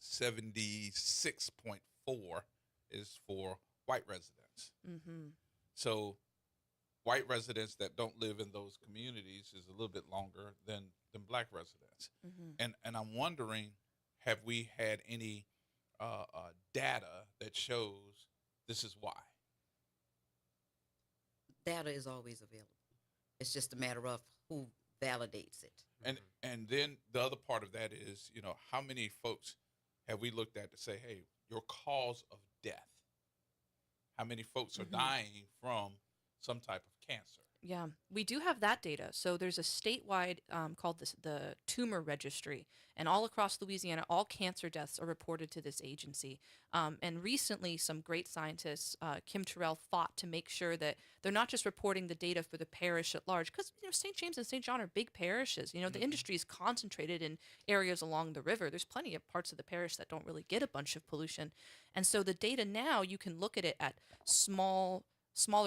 76.4 is for white residents. So white residents that don't live in those communities is a little bit longer than black residents. And I'm wondering, have we had any data that shows this is why? Data is always available. It's just a matter of who validates it. And then the other part of that is, how many folks have we looked at to say, hey, your cause of death? How many folks are dying from some type of cancer? Yeah, we do have that data. So there's a statewide called the Tumor Registry, and all across Louisiana, all cancer deaths are reported to this agency. And recently, some great scientists, Kim Terrell, fought to make sure that they're not just reporting the data for the parish at large, because St. James and St. John are big parishes. The industry is concentrated in areas along the river. There's plenty of parts of the parish that don't really get a bunch of pollution, and so the data now you can look at it at smaller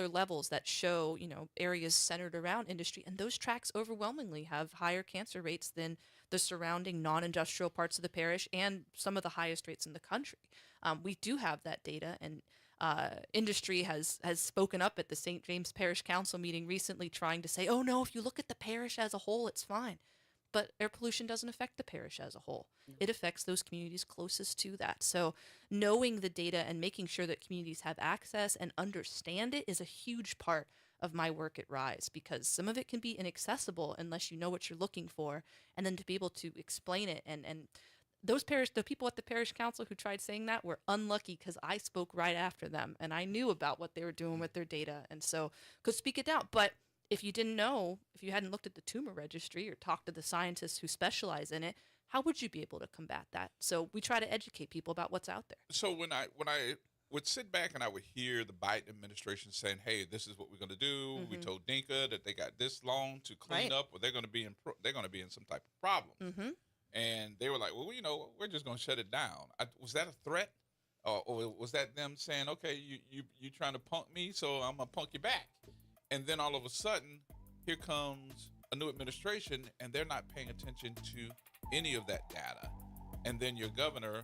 levels that show, areas centered around industry, and those tracts overwhelmingly have higher cancer rates than the surrounding non-industrial parts of the parish and some of the highest rates in the country. We do have that data, and industry has spoken up at the St. James Parish Council meeting recently, trying to say, oh no, if you look at the parish as a whole, it's fine. But air pollution doesn't affect the parish as a whole. It affects those communities closest to that. So knowing the data and making sure that communities have access and understand it is a huge part of my work at RISE, because some of it can be inaccessible unless you know what you're looking for, and then to be able to explain it. And the people at the parish council who tried saying that were unlucky, because I spoke right after them and I knew about what they were doing with their data, and so could speak it down. But if you didn't know, if you hadn't looked at the tumor registry or talked to the scientists who specialize in it, how would you be able to combat that? So we try to educate people about what's out there. So when I would sit back and I would hear the Biden administration saying, "Hey, this is what we're going to do. We told Dinka that they got this long to clean up, or they're going to be in some type of problem." And they were like, "Well, we're just going to shut it down." Was that a threat, or was that them saying, "Okay, you trying to punk me, so I'm gonna punk you back"? And then all of a sudden, here comes a new administration, and they're not paying attention to any of that data. And then your governor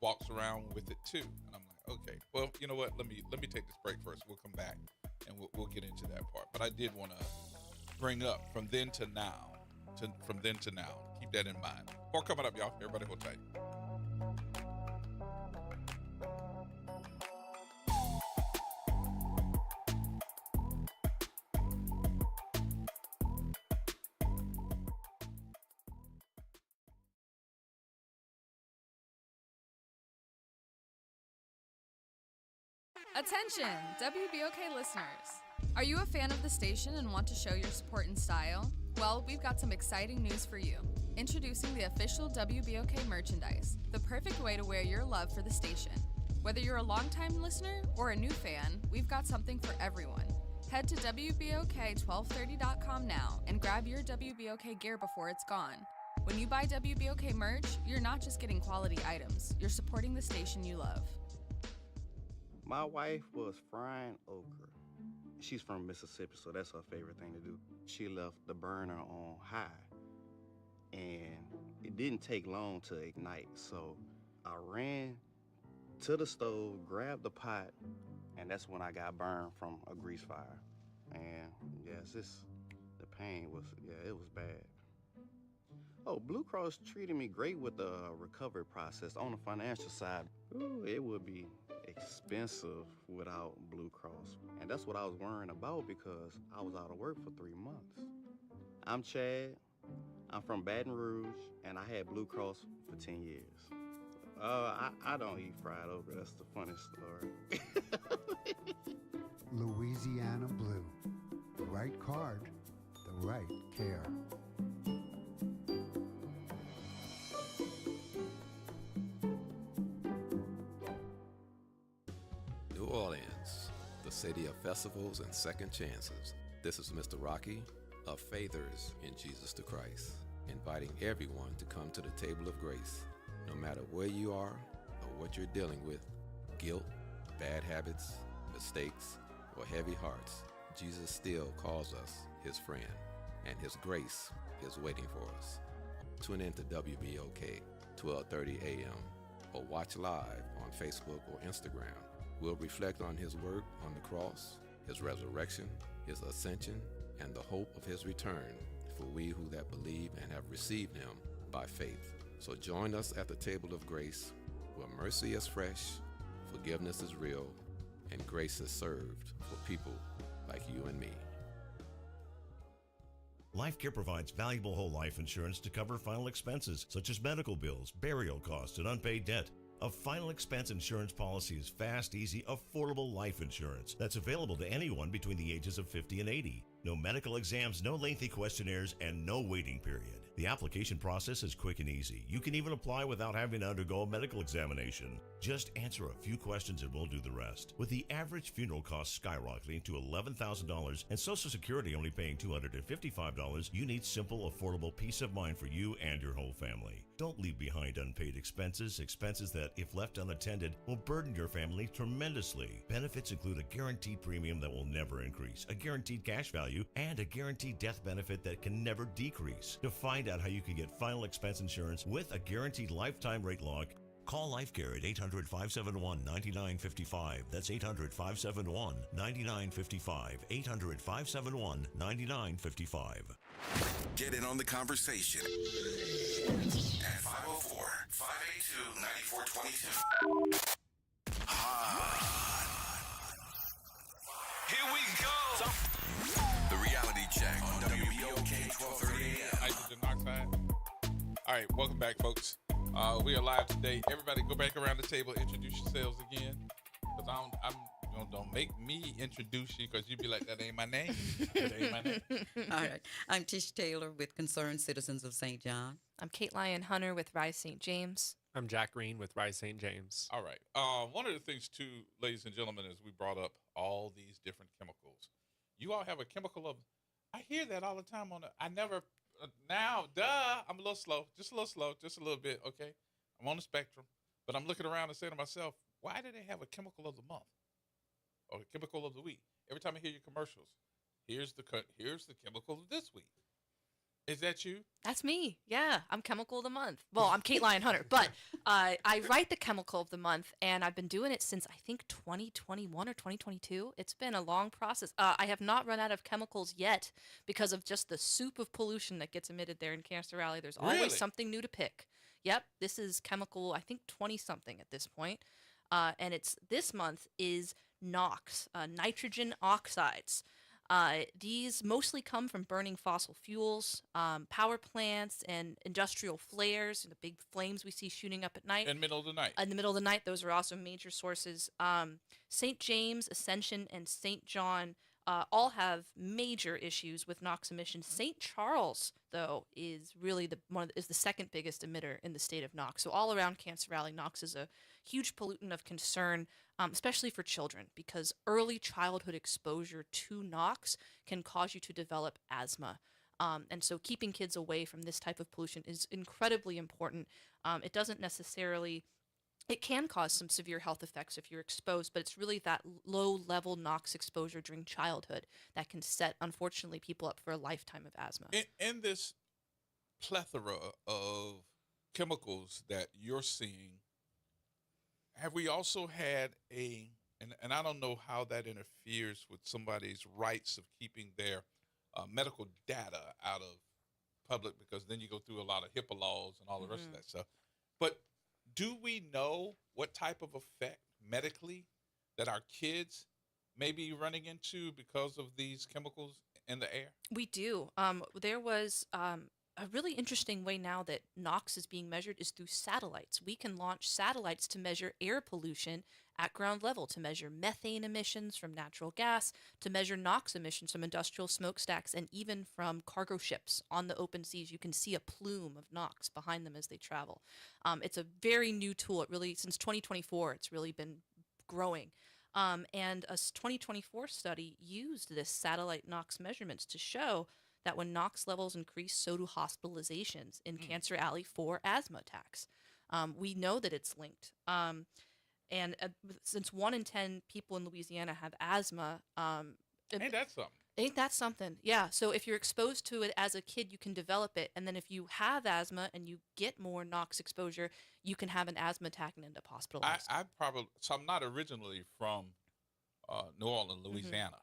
walks around with it too. And I'm like, okay, well, you know what? Let me take this break first. We'll come back and we'll get into that part. But I did want to bring up from then to now. Keep that in mind. More coming up, y'all. Everybody hold tight. Attention, WBOK listeners. Are you a fan of the station and want to show your support and style? Well, we've got some exciting news for you. Introducing the official WBOK merchandise, the perfect way to wear your love for the station. Whether you're a longtime listener or a new fan, we've got something for everyone. Head to WBOK1230.com now and grab your WBOK gear before it's gone. When you buy WBOK merch, you're not just getting quality items, you're supporting the station you love. My wife was frying okra. She's from Mississippi, so that's her favorite thing to do. She left the burner on high, and it didn't take long to ignite. So I ran to the stove, grabbed the pot, and that's when I got burned from a grease fire. And yes, the pain was, it was bad. Oh, Blue Cross treated me great with the recovery process. On the financial side, it would be expensive without Blue Cross. And that's what I was worrying about, because I was out of work for 3 months. I'm Chad. I'm from Baton Rouge, and I had Blue Cross for 10 years. I don't eat fried okra. That's the funny story. Louisiana Blue. The right card, the right care. New Orleans, the city of festivals and second chances. This is Mr. Rocky of Faithers in Jesus the Christ, inviting everyone to come to the table of grace. No matter where you are or what you're dealing with, guilt, bad habits, mistakes, or heavy hearts, Jesus still calls us his friend, and his grace is waiting for us. Tune in to WBOK 12:30 a.m. or watch live on Facebook or Instagram. We'll reflect on his work on the cross, his resurrection, his ascension, and the hope of his return for we who that believe and have received him by faith. So join us at the table of grace, where mercy is fresh, forgiveness is real, and grace is served for people like you and me. LifeCare provides valuable whole life insurance to cover final expenses such as medical bills, burial costs, and unpaid debt. A final expense insurance policy is fast, easy, affordable life insurance that's available to anyone between the ages of 50 and 80. No medical exams, no lengthy questionnaires, and no waiting period. The application process is quick and easy. You can even apply without having to undergo a medical examination. Just answer a few questions and we'll do the rest. With the average funeral cost skyrocketing to $11,000 and Social Security only paying $255, you need simple, affordable peace of mind for you and your whole family. Don't leave behind unpaid expenses that, if left unattended, will burden your family tremendously. Benefits include a guaranteed premium that will never increase, a guaranteed cash value, and a guaranteed death benefit that can never decrease. To find out how you can get final expense insurance with a guaranteed lifetime rate lock, call LifeCare at 800-571-9955. That's 800-571-9955. 800-571-9955. Get in on the conversation at 504-582-9422. Here we go. The reality check on WBOK 1230 AM. Nitrogen oxide. All right, welcome back, folks. We are live today. Everybody go back around the table, introduce yourselves again. Because don't make me introduce you because you be like, that ain't my name. That ain't my name. All right. I'm Tish Taylor with Concerned Citizens of St. John. I'm Kate Lyon Hunter with Rise St. James. I'm Jack Green with Rise St. James. All right. One of the things, too, ladies and gentlemen, is we brought up all these different chemicals. You all have a chemical of, I hear that all the time I'm a little slow, just a little bit, okay? I'm on the spectrum, but I'm looking around and saying to myself, why do they have a chemical of the month or a chemical of the week? Every time I hear your commercials, here's the chemical of this week. Is that you? That's me. Yeah, I'm Chemical of the Month. Well, I'm Kate Lyon Hunter, but I write the Chemical of the Month, and I've been doing it since I think 2021 or 2022. It's been a long process. I have not run out of chemicals yet because of just the soup of pollution that gets emitted there in Cancer Alley. There's always something new to pick. Yep, this is chemical, I think 20-something at this point. And this month is NOx, nitrogen oxides. These mostly come from burning fossil fuels, power plants, and industrial flares, and the big flames we see shooting up at night. In the middle of the night. In the middle of the night, those are also major sources. St. James, Ascension, and St. John all have major issues with NOx emissions. St. Charles, though, is really the second biggest emitter in the state of NOx. So all around Cancer Valley, NOx is a huge pollutant of concern, especially for children, because early childhood exposure to NOx can cause you to develop asthma. And so keeping kids away from this type of pollution is incredibly important. It can cause some severe health effects if you're exposed, but it's really that low-level NOx exposure during childhood that can set, unfortunately, people up for a lifetime of asthma. In this plethora of chemicals that you're seeing, have we also had and I don't know how that interferes with somebody's rights of keeping their medical data out of public, because then you go through a lot of HIPAA laws and all the rest of that stuff. But do we know what type of effect medically that our kids may be running into because of these chemicals in the air? We do. There was a really interesting way now that NOx is being measured is through satellites. We can launch satellites to measure air pollution at ground level, to measure methane emissions from natural gas, to measure NOx emissions from industrial smokestacks, and even from cargo ships on the open seas. You can see a plume of NOx behind them as they travel. It's a very new tool. It really, since 2024, it's really been growing. And a 2024 study used this satellite NOx measurements to show that when NOx levels increase, so do hospitalizations in Cancer Alley for asthma attacks. We know that it's linked. And since 1 in 10 people in Louisiana have asthma, ain't that something? Ain't that something? Yeah. So if you're exposed to it as a kid, you can develop it. And then if you have asthma and you get more NOx exposure, you can have an asthma attack and end up hospitalized. I'm not originally from New Orleans, Louisiana,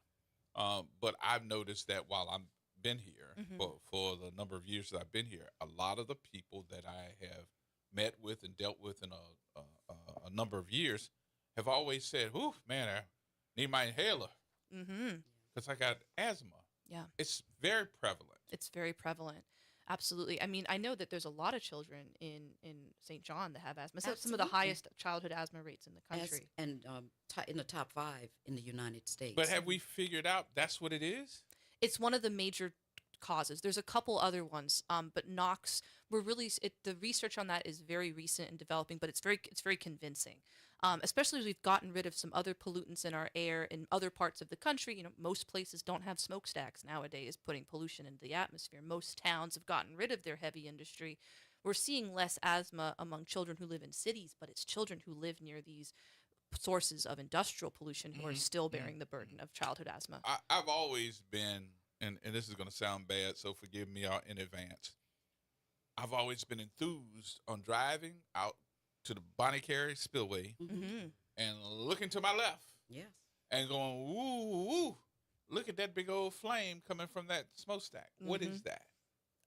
but I've noticed that while I've been here for the number of years that I've been here, a lot of the people that I have met with and dealt with in a number of years have always said, "Ooh, man, I need my inhaler because I got asthma." Yeah, it's very prevalent. It's very prevalent. Absolutely. I mean, I know that there's a lot of children in St. John that have asthma. It's some of the highest childhood asthma rates in the country. And in the top 5 in the United States. But have we figured out that's what it is? It's one of the major causes. There's a couple other ones, but NOx. The research on that is very recent and developing, but it's very convincing. Especially as we've gotten rid of some other pollutants in our air in other parts of the country. You know, most places don't have smokestacks nowadays putting pollution into the atmosphere. Most towns have gotten rid of their heavy industry. We're seeing less asthma among children who live in cities, but it's children who live near these sources of industrial pollution who are still bearing the burden of childhood asthma. I've always been, and this is going to sound bad, so forgive me in advance. I've always been enthused on driving out to the Bonnie Carey Spillway and looking to my left. Yes. And going, ooh, look at that big old flame coming from that smokestack. What is that?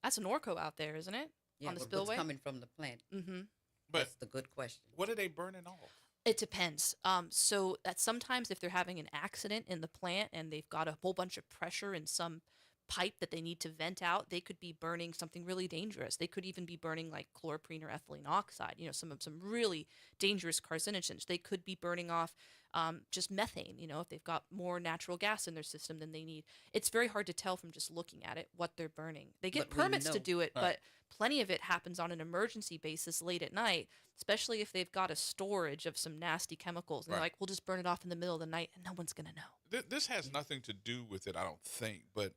That's an Norco out there, isn't it? Yeah, on the but spillway? what's coming from the plant? But that's the good question. What are they burning off? It depends. So that sometimes if they're having an accident in the plant and they've got a whole bunch of pressure in some pipe that they need to vent out, they could be burning something really dangerous. They could even be burning like chloroprene or ethylene oxide, some really dangerous carcinogens. They could be burning off just methane, if they've got more natural gas in their system than they need. It's very hard to tell from just looking at it what they're burning. They get permits to do it, but plenty of it happens on an emergency basis late at night, especially if they've got a storage of some nasty chemicals. And they're like, we'll just burn it off in the middle of the night and no one's going to know. This has nothing to do with it, I don't think, but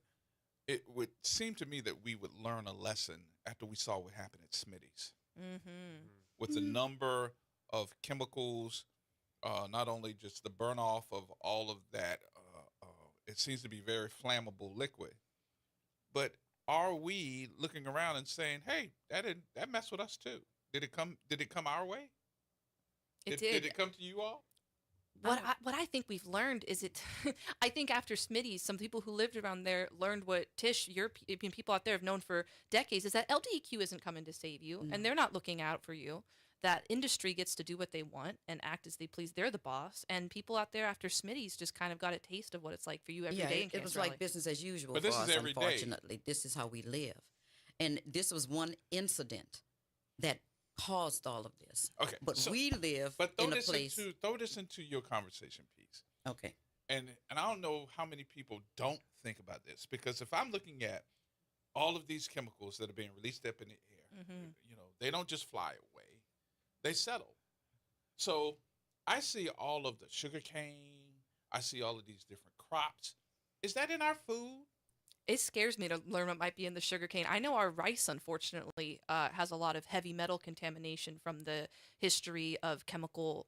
it would seem to me that we would learn a lesson after we saw what happened at Smitty's. With the number of chemicals, not only just the burn off of all of that, it seems to be very flammable liquid. But are we looking around and saying, hey, that messed with us too? Did it come our way? Did it come to you all? What I think we've learned is I think after Smitty's, some people who lived around there learned what Tish, European people out there have known for decades, is that LDEQ isn't coming to save you, and they're not looking out for you. That industry gets to do what they want and act as they please. They're the boss, and people out there after Smitty's just kind of got a taste of what it's like for you every day. It was like business as usual but for this us, is every unfortunately. Day. This is how we live. And this was one incident that caused all of this. Okay, but we live in a place. Throw this into your conversation piece. Okay. And I don't know how many people don't think about this, because if I'm looking at all of these chemicals that are being released up in the air, they don't just fly away; they settle. So I see all of the sugar cane. I see all of these different crops. Is that in our food? It scares me to learn what might be in the sugarcane. I know our rice, unfortunately, has a lot of heavy metal contamination from the history of chemical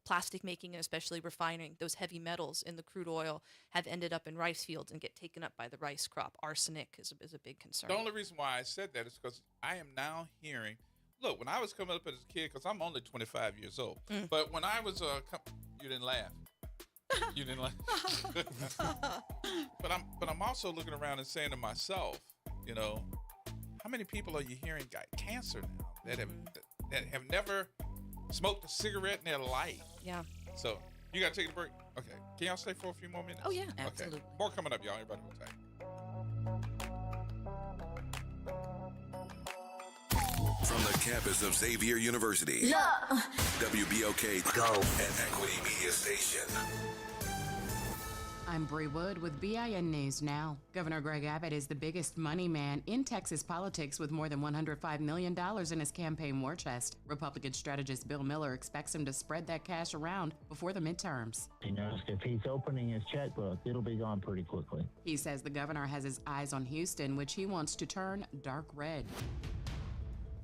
plastic making and especially refining. Those heavy metals in the crude oil have ended up in rice fields and get taken up by the rice crop. Arsenic is a big concern. The only reason why I said that is because I am now hearing, look, when I was coming up as a kid, because I'm only 25 years old, but when I was, you didn't laugh. You didn't like, but I'm also looking around and saying to myself, how many people are you hearing got cancer now that have never smoked a cigarette in their life? Yeah. So you got to take a break. Okay. Can y'all stay for a few more minutes? Oh yeah, absolutely. Okay. More coming up, y'all. Everybody hold tight. From the campus of Xavier University, WBOK Go and Equity Media Station. I'm Bree Wood with BIN News Now. Governor Greg Abbott is the biggest money man in Texas politics with more than $105 million in his campaign war chest. Republican strategist Bill Miller expects him to spread that cash around before the midterms. He knows if he's opening his checkbook, it'll be gone pretty quickly. He says the governor has his eyes on Houston, which he wants to turn dark red.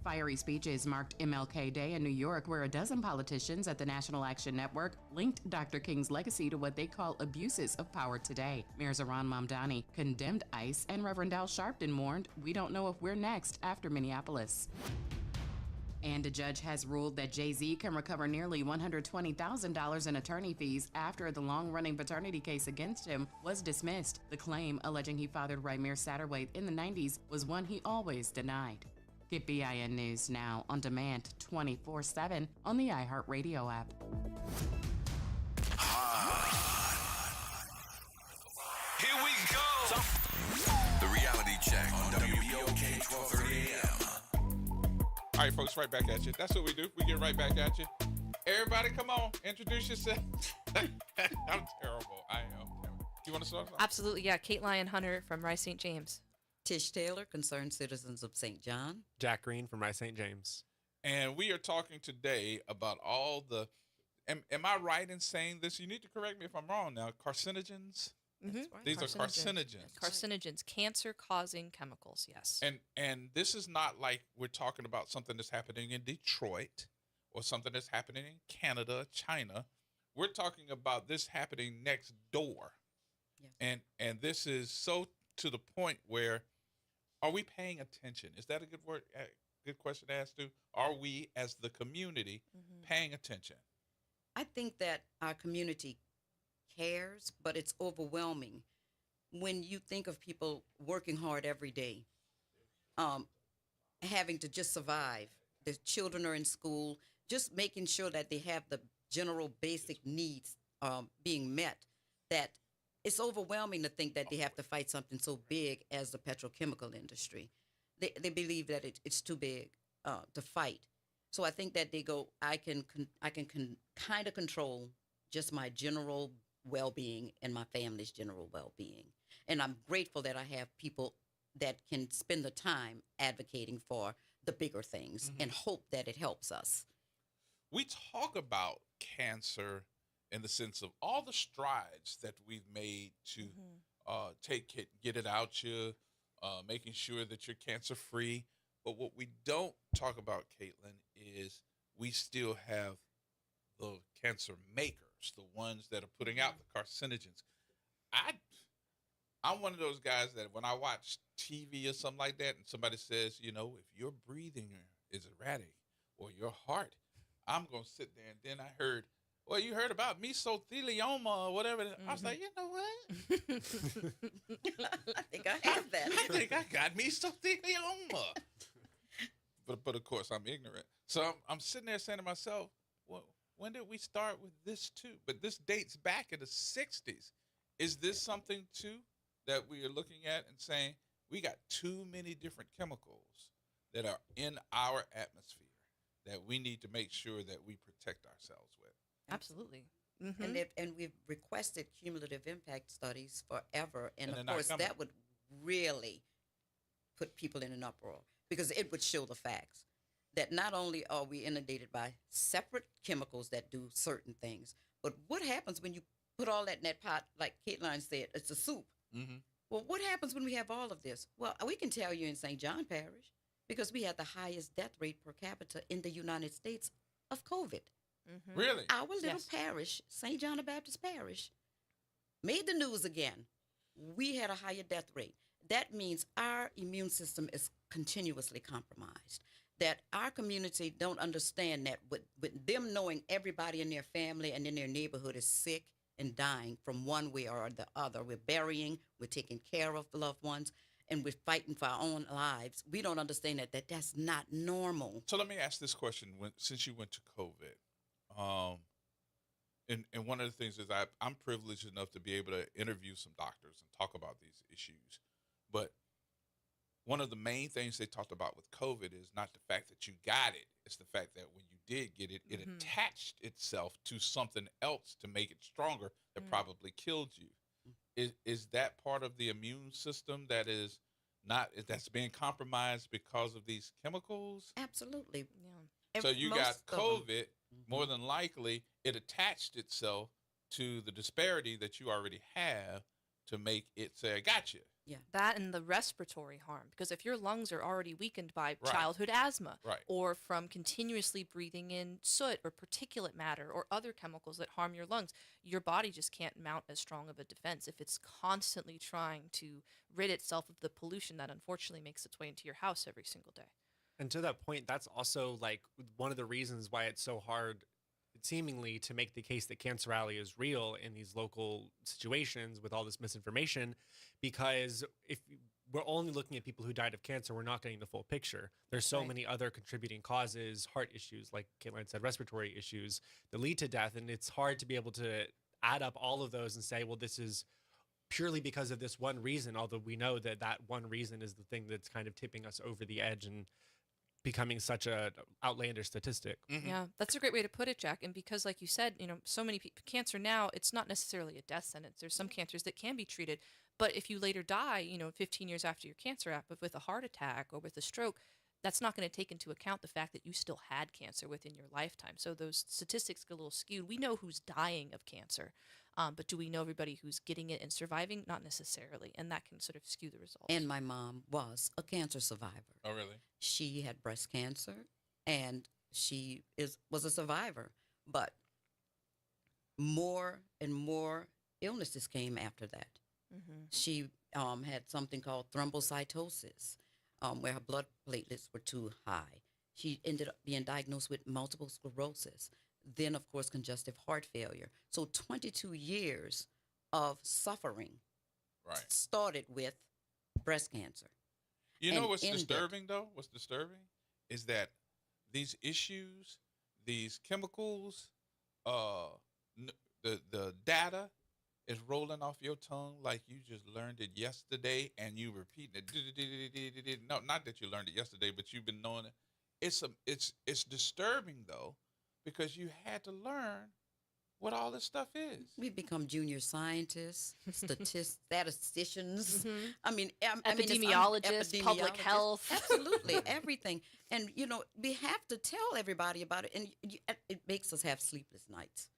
Fiery speeches marked MLK Day in New York, where a dozen politicians at the National Action Network linked Dr. King's legacy to what they call abuses of power today. Mayor Zohran Mamdani condemned ICE, and Reverend Al Sharpton warned, "We don't know if we're next after Minneapolis." And a judge has ruled that Jay-Z can recover nearly $120,000 in attorney fees after the long-running paternity case against him was dismissed. The claim, alleging he fathered Raymir Satterwhite in the 90s, was one he always denied. Get BIN News Now on demand 24/7 on the iHeartRadio app. Here we go. The reality check on WBOK 1230 All right, folks, right back at you. That's what we do. We get right back at you. Everybody, come on, introduce yourself. I'm terrible. I am terrible. You want to start? Absolutely, yeah. Kate Lyon Hunter from Rice St. James. Tish Taylor, Concerned Citizens of St. John. Jack Green from Rice St. James. And we are talking today about all the, am I right in saying this? You need to correct me if I'm wrong now. Carcinogens? Mm-hmm. Right. These are carcinogens. Carcinogens, cancer-causing chemicals, yes. And this is not like we're talking about something that's happening in Detroit or something that's happening in Canada, China. We're talking about this happening next door. Yes. And this is so to the point where, are we paying attention? Is that a good word? Good question to ask too. Are we as the community paying attention? I think that our community cares, but it's overwhelming when you think of people working hard every day, having to just survive. The children are in school, just making sure that they have the general basic needs being met. That it's overwhelming to think that they have to fight something so big as the petrochemical industry. They believe that it's too big to fight. So I think that they go, I can kind of control just my general well-being and my family's general well-being. And I'm grateful that I have people that can spend the time advocating for the bigger things and hope that it helps us. We talk about cancer in the sense of all the strides that we've made to get it out you, making sure that you're cancer-free. But what we don't talk about, Caitlin, is we still have the cancer makers, the ones that are putting out the carcinogens. I'm one of those guys that when I watch TV or something like that and somebody says, you know, if your breathing is erratic or your heart, I'm going to sit there. And then I heard, well, you heard about mesothelioma or whatever. I was like, you know what? I think I have that. I think I got mesothelioma. But of course, I'm ignorant. So I'm sitting there saying to myself, well, when did we start with this too? But this dates back in the 60s. Is this something too that we are looking at and saying we got too many different chemicals that are in our atmosphere that we need to make sure that we protect ourselves with? Absolutely. And we've requested cumulative impact studies forever. And of course, that would really put people in an uproar because it would show the facts that not only are we inundated by separate chemicals that do certain things, but what happens when you put all that in that pot, like Caitlin said, it's a soup. Well, what happens when we have all of this? Well, we can tell you in St. John Parish, because we had the highest death rate per capita in the United States of COVID. Really? Our little parish, St. John the Baptist Parish, made the news again. We had a higher death rate. That means our immune system is continuously compromised. That our community don't understand that with them knowing everybody in their family and in their neighborhood is sick and dying from one way or the other. We're burying, we're taking care of loved ones, and we're fighting for our own lives. We don't understand that that's not normal. So let me ask this question. Since you went to COVID, and one of the things is I'm privileged enough to be able to interview some doctors and talk about these issues. But one of the main things they talked about with COVID is not the fact that you got it. It's the fact that when you did get it, it attached itself to something else to make it stronger that probably killed you. Is that part of the immune system that's being compromised because of these chemicals? Absolutely. Yeah. So you got COVID, more than likely it attached itself to the disparity that you already have to make it say, I got you. Yeah, that and the respiratory harm, because if your lungs are already weakened by childhood asthma or from continuously breathing in soot or particulate matter or other chemicals that harm your lungs, your body just can't mount as strong of a defense if it's constantly trying to rid itself of the pollution that unfortunately makes its way into your house every single day. And to that point, that's also like one of the reasons why it's so hard seemingly to make the case that Cancer Rally is real in these local situations with all this misinformation, because if we're only looking at people who died of cancer, we're not getting the full picture. There's so many other contributing causes, heart issues, like Caitlin said, respiratory issues that lead to death. And it's hard to be able to add up all of those and say, well, this is purely because of this one reason, although we know that that one reason is the thing that's kind of tipping us over the edge and becoming such a outlandish statistic. Yeah, that's a great way to put it, Jack. And because, like you said, so many people, cancer now, it's not necessarily a death sentence. There's some cancers that can be treated, but if you later die, 15 years after your cancer, with a heart attack or with a stroke, that's not going to take into account the fact that you still had cancer within your lifetime. So those statistics get a little skewed. We know who's dying of cancer, but do we know everybody who's getting it and surviving? Not necessarily, and that can sort of skew the results. And my mom was a cancer survivor. Oh, really? She had breast cancer, and she was a survivor. But more and more illnesses came after that. She had something called thrombocytosis, where her blood platelets were too high. She ended up being diagnosed with multiple sclerosis. Then, of course, congestive heart failure. So 22 years of suffering started with breast cancer. You know what's disturbing, though? What's disturbing is that these issues, these chemicals, the data is rolling off your tongue like you just learned it yesterday, and you repeating it. No, not that you learned it yesterday, but you've been knowing it. It's disturbing, though, because you had to learn what all this stuff is. We become junior scientists, statisticians. I mean, epidemiologists, public health. Absolutely, everything. And, we have to tell everybody about it. And it makes us have sleepless nights.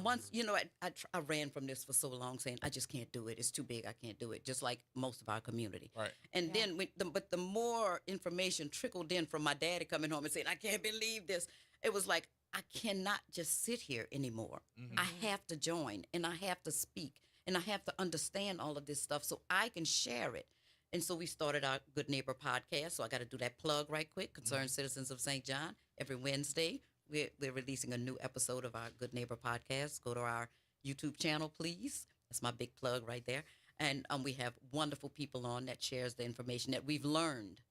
Once, I ran from this for so long saying, I just can't do it. It's too big. I can't do it. Just like most of our community. Right. And then, but the more information trickled in from my daddy coming home and saying, I can't believe this. It was like, I cannot just sit here anymore. I have to join, and I have to speak, and I have to understand all of this stuff so I can share it. And so we started our Good Neighbor podcast. So I got to do that plug right quick. Concerned Citizens of St. John. Every Wednesday, we're releasing a new episode of our Good Neighbor podcast. Go to our YouTube channel, please. That's my big plug right there. And we have wonderful people on that shares the information that we've learned,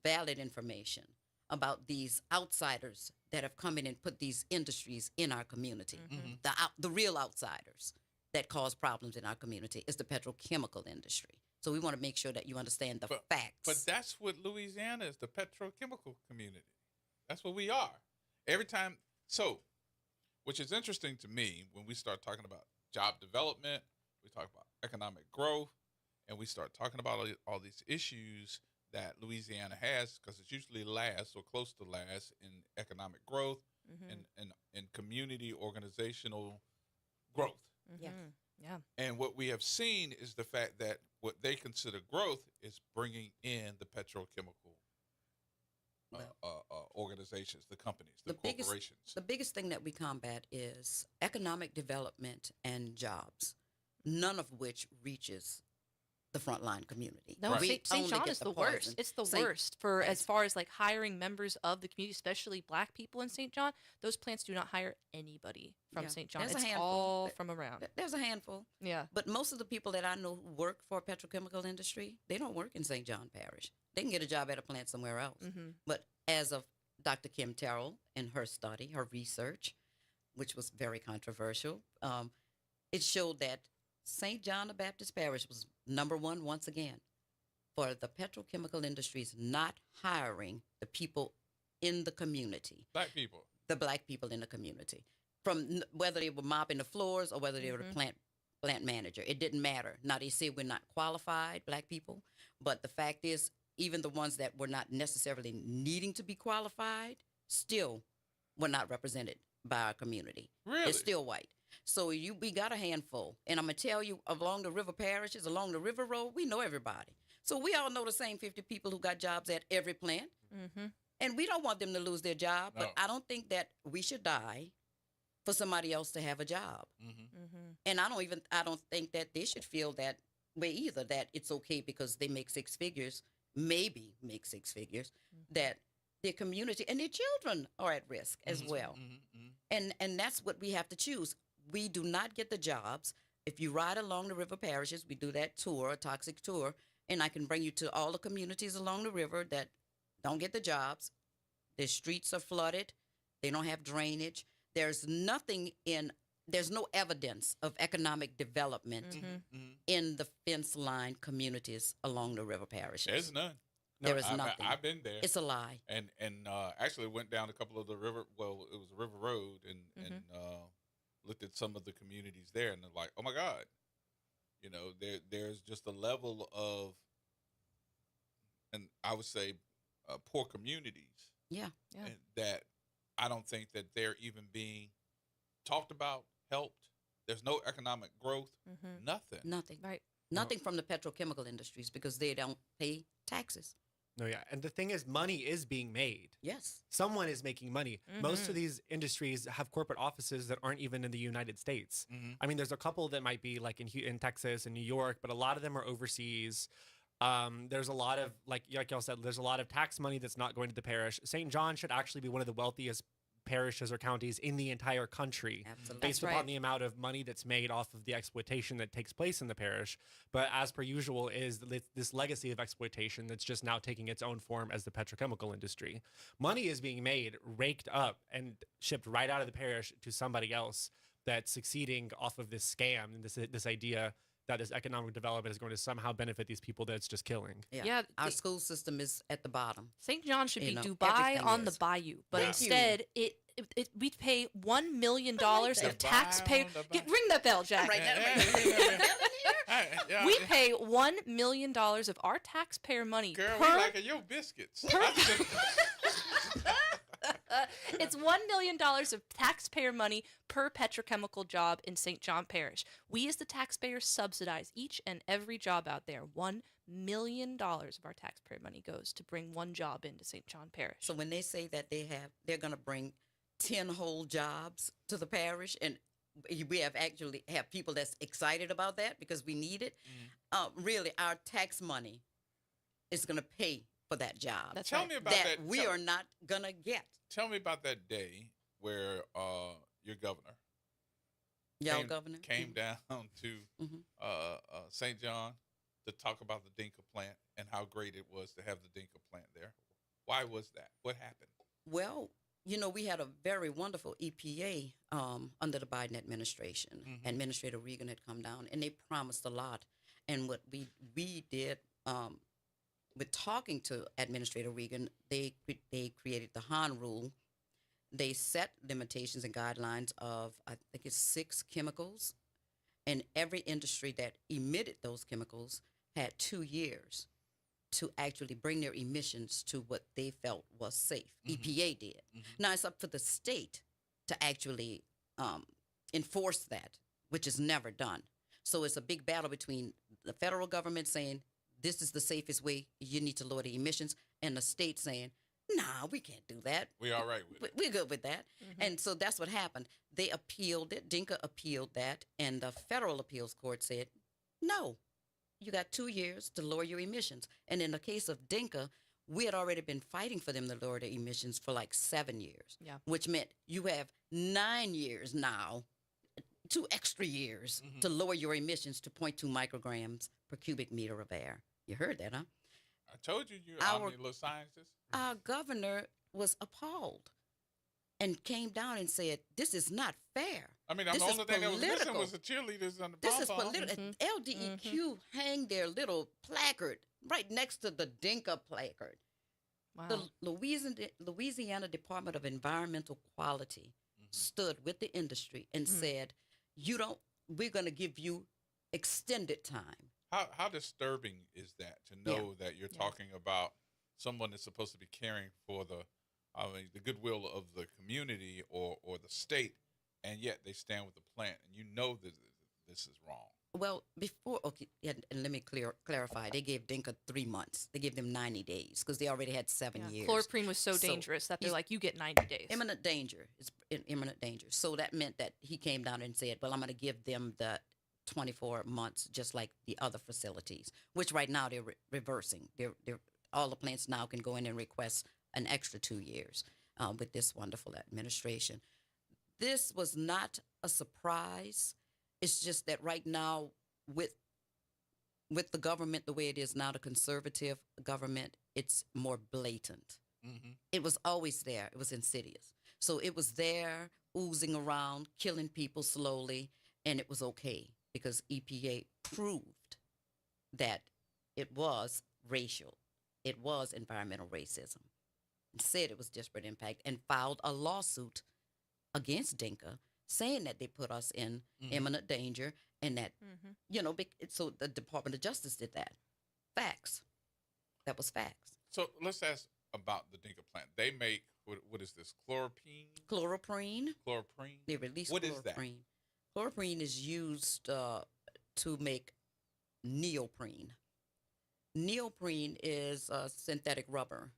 valid information about these outsiders that have come in and put these industries in our community. The real outsiders that cause problems in our community is the petrochemical industry. So we want to make sure that you understand the facts. But that's what Louisiana is, the petrochemical community. That's what we are. Every time, which is interesting to me when we start talking about job development, we talk about economic growth, and we start talking about all these issues that Louisiana has, because it's usually last or close to last in economic growth and community organizational growth. Yes. Yeah. And what we have seen is the fact that what they consider growth is bringing in the petrochemical organizations, the companies, the corporations. The biggest thing that we combat is economic development and jobs, none of which reaches the frontline community. No, St. John is the worst. It's the worst for as far as like hiring members of the community, especially Black people in St. John. Those plants do not hire anybody from St. John. It's all from around. There's a handful. Yeah. But most of the people that I know who work for petrochemical industry, they don't work in St. John Parish. They can get a job at a plant somewhere else. But as of Dr. Kim Terrell in her study, her research, which was very controversial, it showed that St. John the Baptist Parish was number one once again for the petrochemical industries not hiring the people in the community. Black people. The Black people in the community. From whether they were mopping the floors or whether they were the plant manager. It didn't matter. Now they say we're not qualified, Black people, but the fact is even the ones that were not necessarily needing to be qualified still were not represented by our community. Really? It's still white. So we got a handful. And I'm going to tell you, along the river parishes, along the river road, we know everybody. So we all know the same 50 people who got jobs at every plant. And we don't want them to lose their job. But I don't think that we should die for somebody else to have a job. And I don't think that they should feel that way either, that it's okay because they make six figures, maybe make six figures, that their community and their children are at risk as well. And that's what we have to choose. We do not get the jobs. If you ride along the river parishes, we do that tour, a toxic tour, and I can bring you to all the communities along the river that don't get the jobs. Their streets are flooded. They don't have drainage. There's no evidence of economic development in the fence line communities along the river parishes. There's none. There is I- nothing. I've been there. It's a lie. And actually went down a couple of the river. Well, it was River Road, and looked at some of the communities there, and they're like, oh my God, there's just a level of, and I would say, poor communities. Yeah. And that I don't think that they're even being talked about, helped. There's no economic growth. Nothing. Nothing. Right. Nothing from the petrochemical industries because they don't pay taxes. No, yeah. And the thing is, money is being made. Yes. Someone is making money. Most of these industries have corporate offices that aren't even in the United States. I mean, there's a couple that might be like in Texas and New York, but a lot of them are overseas. There's a lot of, like y'all said, there's a lot of tax money that's not going to the parish. St. John should actually be one of the wealthiest parishes or counties in the entire country. Absolutely. Based upon the amount of money that's made off of the exploitation that takes place in the parish. But as per usual is this legacy of exploitation that's just now taking its own form as the petrochemical industry. Money is being made, raked up, and shipped right out of the parish to somebody else that's succeeding off of this scam and this idea that this economic development is going to somehow benefit these people that it's just killing. Yeah. Our school system is at the bottom. St. John should be Dubai everything on is. the bayou, but Thank instead we pay $1 million of taxpayer. Ring that bell, Jack. We pay $1 million of our taxpayer money. Girl, per, we like your biscuits. It's $1 million of taxpayer money per petrochemical job in St. John Parish. We as the taxpayers subsidize each and every job out there. $1 million of our taxpayer money goes to bring one job into St. John Parish. So when they say that they're going to bring 10 whole jobs to the parish, and we have people that's excited about that because we need it. Really, our tax money is going to pay for that job. Tell me about that. We are not going to get. Tell me about that day where your governor, governor, came down to St. John to talk about the Dinka plant and how great it was to have the Dinka plant there. Why was that? What happened? Well, we had a very wonderful EPA under the Biden administration. Administrator Regan had come down, and they promised a lot. And what we did with talking to Administrator Regan, they created the Han rule. They set limitations and guidelines of, I think it's 6 chemicals, and every industry that emitted those chemicals had 2 years to actually bring their emissions to what they felt was safe. EPA did. Now it's up for the state to actually enforce that, which is never done. So it's a big battle between the federal government saying, this is the safest way, you need to lower the emissions, and the state saying, nah, we can't do that. We're all right with it. We're good with that. And so that's what happened. They appealed it. Dinka appealed that, and the federal appeals court said, no, you got 2 years to lower your emissions. And in the case of Dinka, we had already been fighting for them to lower their emissions for like 7 years, which meant you have 9 years now, 2 extra years to lower your emissions to 0.2 micrograms per cubic meter of air. You heard that, huh? I told you, you're a little scientist. Our governor was appalled and came down and said, this is not fair. I mean, the only thing that was missing was the cheerleaders on the This is pom-pom. political. LDEQ hang their little placard right next to the Dinka placard. Wow. The Louisiana Department of Environmental Quality stood with the industry and said, we're going to give you extended time. How disturbing is that to know that you're talking about someone that's supposed to be caring for the goodwill of the community or the state, and yet they stand with the plant, and you know that this is wrong. Well, and let me clarify. They gave Dinka 3 months. They gave them 90 days because they already had 7 years. Chloroprene was so dangerous that they're like, you get 90 days. Imminent danger. It's imminent danger. So that meant that he came down and said, well, I'm going to give them the 24 months, just like the other facilities, which right now they're reversing. They're all the plants now can go in and request an extra 2 years with this wonderful administration. This was not a surprise. It's just that right now, with the government the way it is now, the conservative government, it's more blatant. It was always there. It was insidious. So it was there, oozing around, killing people slowly, and it was okay because EPA proved that it was racial. it was environmental racism, said it was disparate impact, and filed a lawsuit against Dinka, saying that they put us in imminent danger, and that so the Department of Justice did that. Facts. That was facts. So let's ask about the Dinka plant. They make what is this? Chloroprene. Chloroprene. They release What chloroprene. is that? Chloroprene is used to make neoprene. Neoprene is synthetic rubber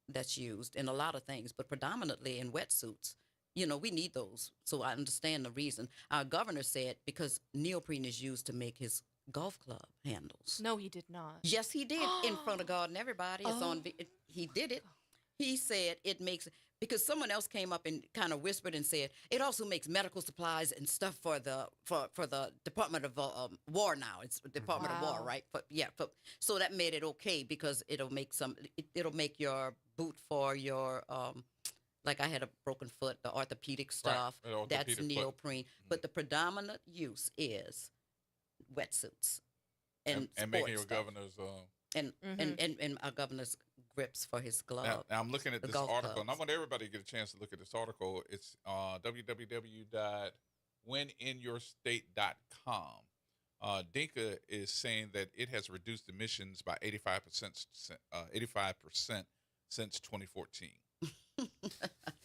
that's used in a lot of things, but predominantly in wetsuits. We need those. So I understand the reason. Our governor said because neoprene is used to make his golf club handles. No, he did not. Yes, he did in front of God and everybody. It's on. He did it. He said it makes, because someone else came up and kind of whispered and said it also makes medical supplies and stuff for the Department of War now. It's Department of War, right? So that made it okay because it'll make your boot for your like I had a broken foot, the orthopedic stuff. Right. That's neoprene. But the predominant use is wetsuits and making your stuff. governors and our governor's grips for his glove. Now I'm looking at this article, clubs. and I want everybody to get a chance to look at this article. It's www.wininyourstate.com. Dinka is saying that it has reduced emissions by 85% since 2014.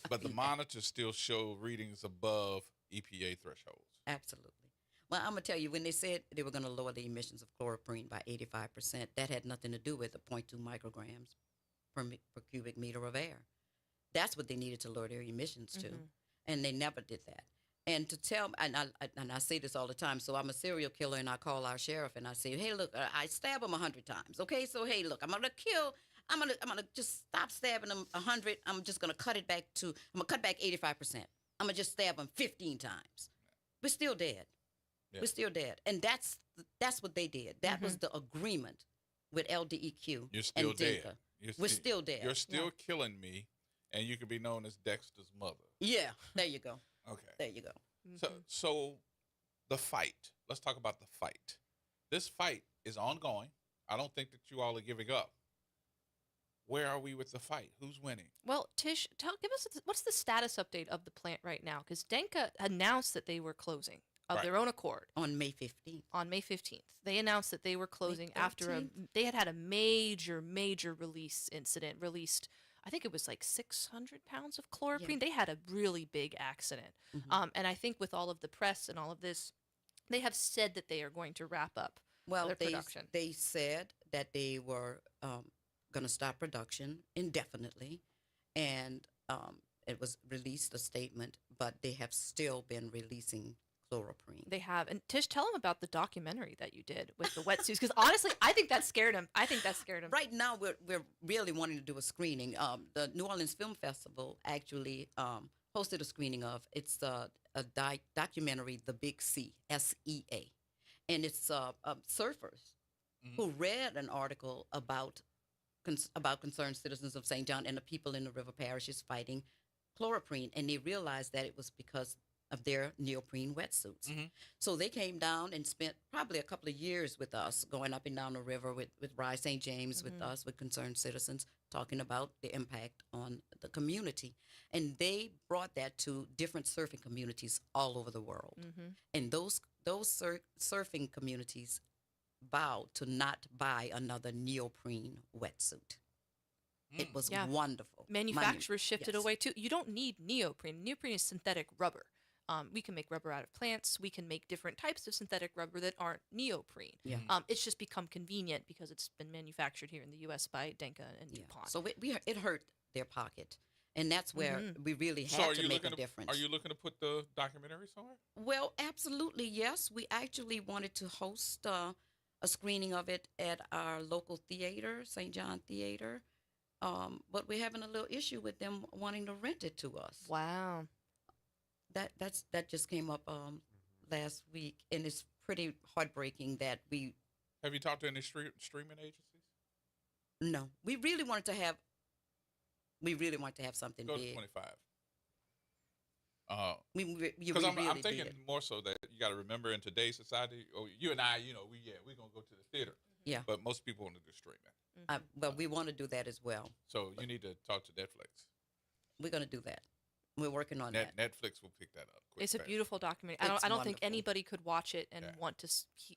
But the monitors still show readings above EPA thresholds. Absolutely. Well, I'm going to tell you, when they said they were going to lower the emissions of chloroprene by 85%, that had nothing to do with the 0.2 micrograms per cubic meter of air. That's what they needed to lower their emissions to, and they never did that. And to tell, and I say this all the time, so I'm a serial killer, and I call our sheriff, and I say, hey, look, I stab him 100 times, okay? So, hey, look, I'm going to just stop stabbing him 100. I'm just going to cut back 85%. I'm going to just stab him 15 times. We're still dead. Yeah. We're still dead. And that's what they did. That was the agreement with LDEQ. You're still and dead. Dinka. We're still dead. You're still killing me, and you can be known as Dexter's mother. Yeah, there you go. Okay. There you go. So the fight. Let's talk about the fight. This fight is ongoing. I don't think that you all are giving up. Where are we with the fight? Who's winning? Well, Tish, give us what's the status update of the plant right now? Because Dinka announced that they were closing of their own accord on May 15th. On May 15th, they announced that they were closing after they had a major release incident. Released, I think it was like 600 pounds of chloroprene. Yeah. They had a really big accident, and I think with all of the press and all of this, they have said that they are going to wrap up their production. They said that they were going to stop production indefinitely, and it was released a statement, but they have still been releasing chloroprene. They have. And Tish, tell them about the documentary that you did with the wetsuits, because honestly, I think that scared him. Right now, we're really wanting to do a screening. The New Orleans Film Festival actually hosted a screening of, it's a documentary, The Big Sea, SEA. And it's surfers who read an article about concerned citizens of St. John and the people in the river parishes fighting chloroprene, and they realized that it was because of their neoprene wetsuits. So they came down and spent probably a couple of years with us, going up and down the river with Rise St. James, with us, with concerned citizens, talking about the impact on the community. And they brought that to different surfing communities all over the world. And those surfing communities vowed to not buy another neoprene wetsuit. It was wonderful. Manufacturers shifted away too. You don't need neoprene. Neoprene is synthetic rubber. We can make rubber out of plants. We can make different types of synthetic rubber that aren't neoprene. Yeah. It's just become convenient because it's been manufactured here in the U.S. by Dinka and DuPont. So it hurt their pocket. And that's where we really had to make a difference. Are you looking to put the documentary somewhere? Well, absolutely, yes. We actually wanted to host a screening of it at our local theater, St. John Theater. But we're having a little issue with them wanting to rent it to us. Wow. That just came up last week, and it's pretty heartbreaking that we... Have you talked to any streaming agencies? No. We really wanted to have something Go big. to 25. Because I'm thinking more so that you got to remember in today's society, you and I, we're going to go to the theater. Yeah. But most people want to do streaming. But we want to do that as well. So you need to talk to Netflix. We're going to do that. We're working on that. Netflix will pick that up. It's a beautiful documentary. I don't think anybody could watch it and want to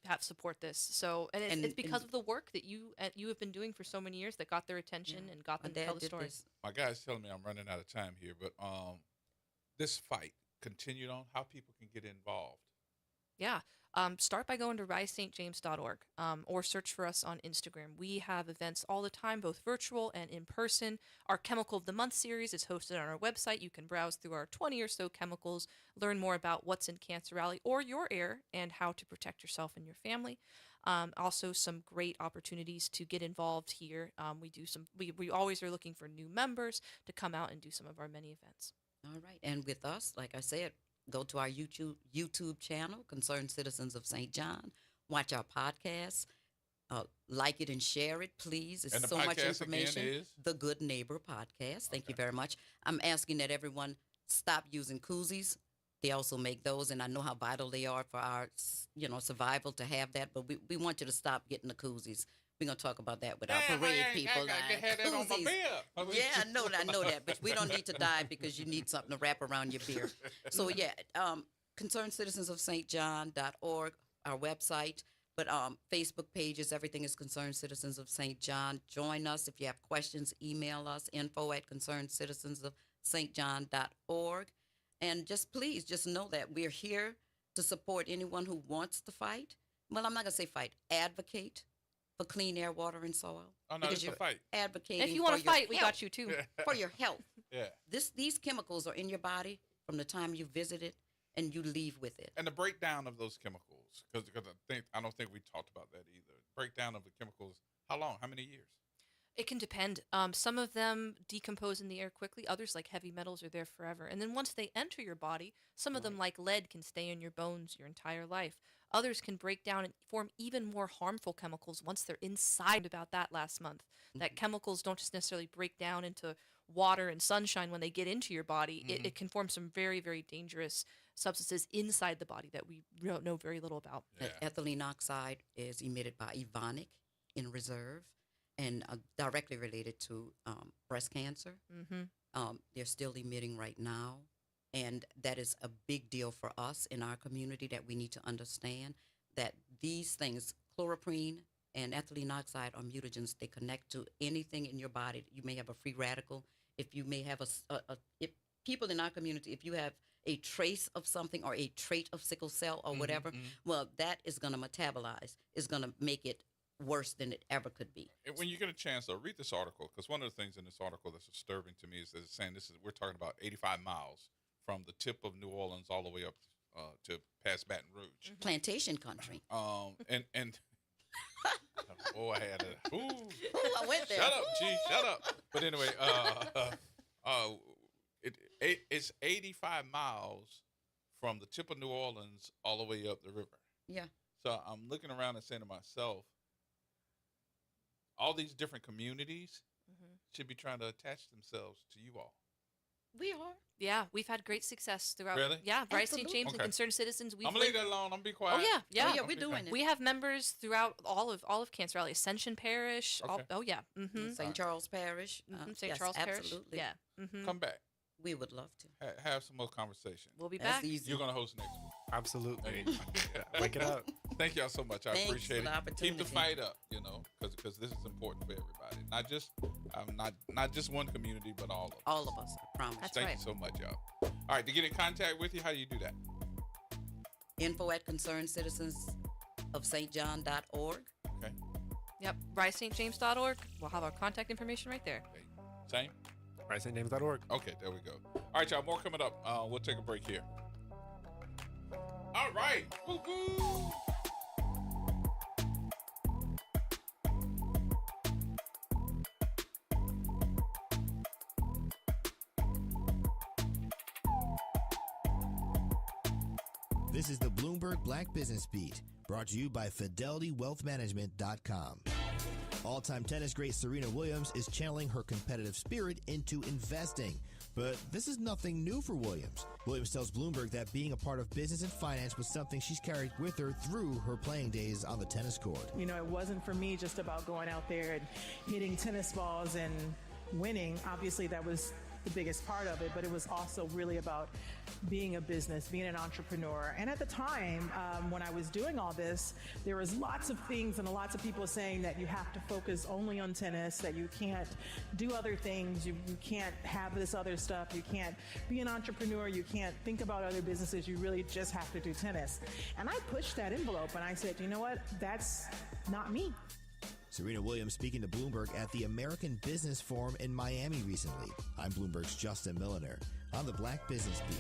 have support this. So, and it's because of the work that you have been doing for so many years that got their attention and got them to tell the story. My guy's telling me I'm running out of time here, but this fight continued on. How people can get involved? Yeah. Start by going to risestjames.org or search for us on Instagram. We have events all the time, both virtual and in person. Our Chemical of the Month series is hosted on our website. You can browse through our 20 or so chemicals, learn more about what's in Cancer Alley or your air and how to protect yourself and your family. Also, some great opportunities to get involved here. We always are looking for new members to come out and do some of our many events. All right. And with us, like I said, go to our YouTube channel, Concerned Citizens of St. John. Watch our podcast. Like it and share it, please. It's so much information. Again is? The Good Neighbor Podcast. Thank you very much. I'm asking that everyone stop using koozies. They also make those, and I know how vital they are for our, survival to have that. But we want you to stop getting the koozies. We're going to talk about that with our parade people. I had that on my beer. Yeah, I know that. But we don't need to die because you need something to wrap around your beer. So, yeah, concernedcitizensofstjohn.org, our website. But Facebook pages, everything is Concerned Citizens of St. John. Join us. If you have questions, email us, info@concernedcitizensofstjohn.org. And please know that we're here to support anyone who wants to fight. Well, I'm not going to say fight, advocate for clean air, water, and soil. Oh, no, it's a fight. Advocating if you want to fight, we health, got you too. For your health. Yeah. These chemicals are in your body from the time you visit it and you leave with it. And the breakdown of those chemicals, because I don't think we talked about that either. Breakdown of the chemicals, how long? How many years? It can depend. Some of them decompose in the air quickly. Others, like heavy metals, are there forever. And then once they enter your body, some of them, like lead, can stay in your bones your entire life. Others can break down and form even more harmful chemicals once they're inside. About that last month, that chemicals don't just necessarily break down into water and sunshine when they get into your body. It can form some very, very dangerous substances inside the body that we know very little about. Yeah. Ethylene oxide is emitted by Evonik in reserve and directly related to breast cancer. They're still emitting right now. And that is a big deal for us in our community, that we need to understand that these things, chloroprene and ethylene oxide, are mutagens. They connect to anything in your body. You may have a free radical. If you may have if people in our community, if you have a trace of something or a trait of sickle cell or whatever, well, that is going to metabolize, is going to make it worse than it ever could be. And when you get a chance, though, read this article, because one of the things in this article that's disturbing to me is that it's saying we're talking about 85 miles from the tip of New Orleans all the way up to past Baton Rouge. Plantation country. And I had a I went there. Shut up, G, shut up. But anyway, it's 85 miles from the tip of New Orleans all the way up the river. Yeah. So I'm looking around and saying to myself, all these different communities should be trying to attach themselves to you all. We are. Yeah, we've had great success throughout. Really? Yeah, Bryce St. James and Concerned Citizens. I'm gonna leave that alone. I'm gonna be quiet. Oh yeah. We're doing it. We have members throughout all of Cancer Alley, Ascension Parish. St. Charles Parish. St. Charles Parish. Absolutely. Yeah. Come back. We would love to have some more conversation. We'll be back. Easy. You're gonna host next week. Absolutely. Wake it up. Thank y'all so much. I appreciate it. Keep the opportunity. fight up, because this is important for everybody. Not just one community, but all of us. All of us, I promise. Thank you so much, y'all. All right, to get in contact with you, how do you do that? info@concernedcitizensofstjohn.org. Okay. Yep, risestjames.org. We'll have our contact information right there. Okay. Same? risestjames.org. Okay, there we go. All right, y'all, more coming up. We'll take a break here. All right. Woo-hoo. This is the Bloomberg Black Business Beat, brought to you by FidelityWealthManagement.com. All-time tennis great Serena Williams is channeling her competitive spirit into investing. But this is nothing new for Williams. Williams tells Bloomberg that being a part of business and finance was something she's carried with her through her playing days on the tennis court. You know, it wasn't for me just about going out there and hitting tennis balls and winning. Obviously, that was the biggest part of it, but it was also really about being a business, being an entrepreneur. And at the time, when I was doing all this, there was lots of things and lots of people saying that you have to focus only on tennis, that you can't do other things, you can't have this other stuff, you can't be an entrepreneur, you can't think about other businesses, you really just have to do tennis. And I pushed that envelope and I said, you know what, that's not me. Serena Williams speaking to Bloomberg at the American Business Forum in Miami recently. I'm Bloomberg's Justin Milliner on the Black Business Beat.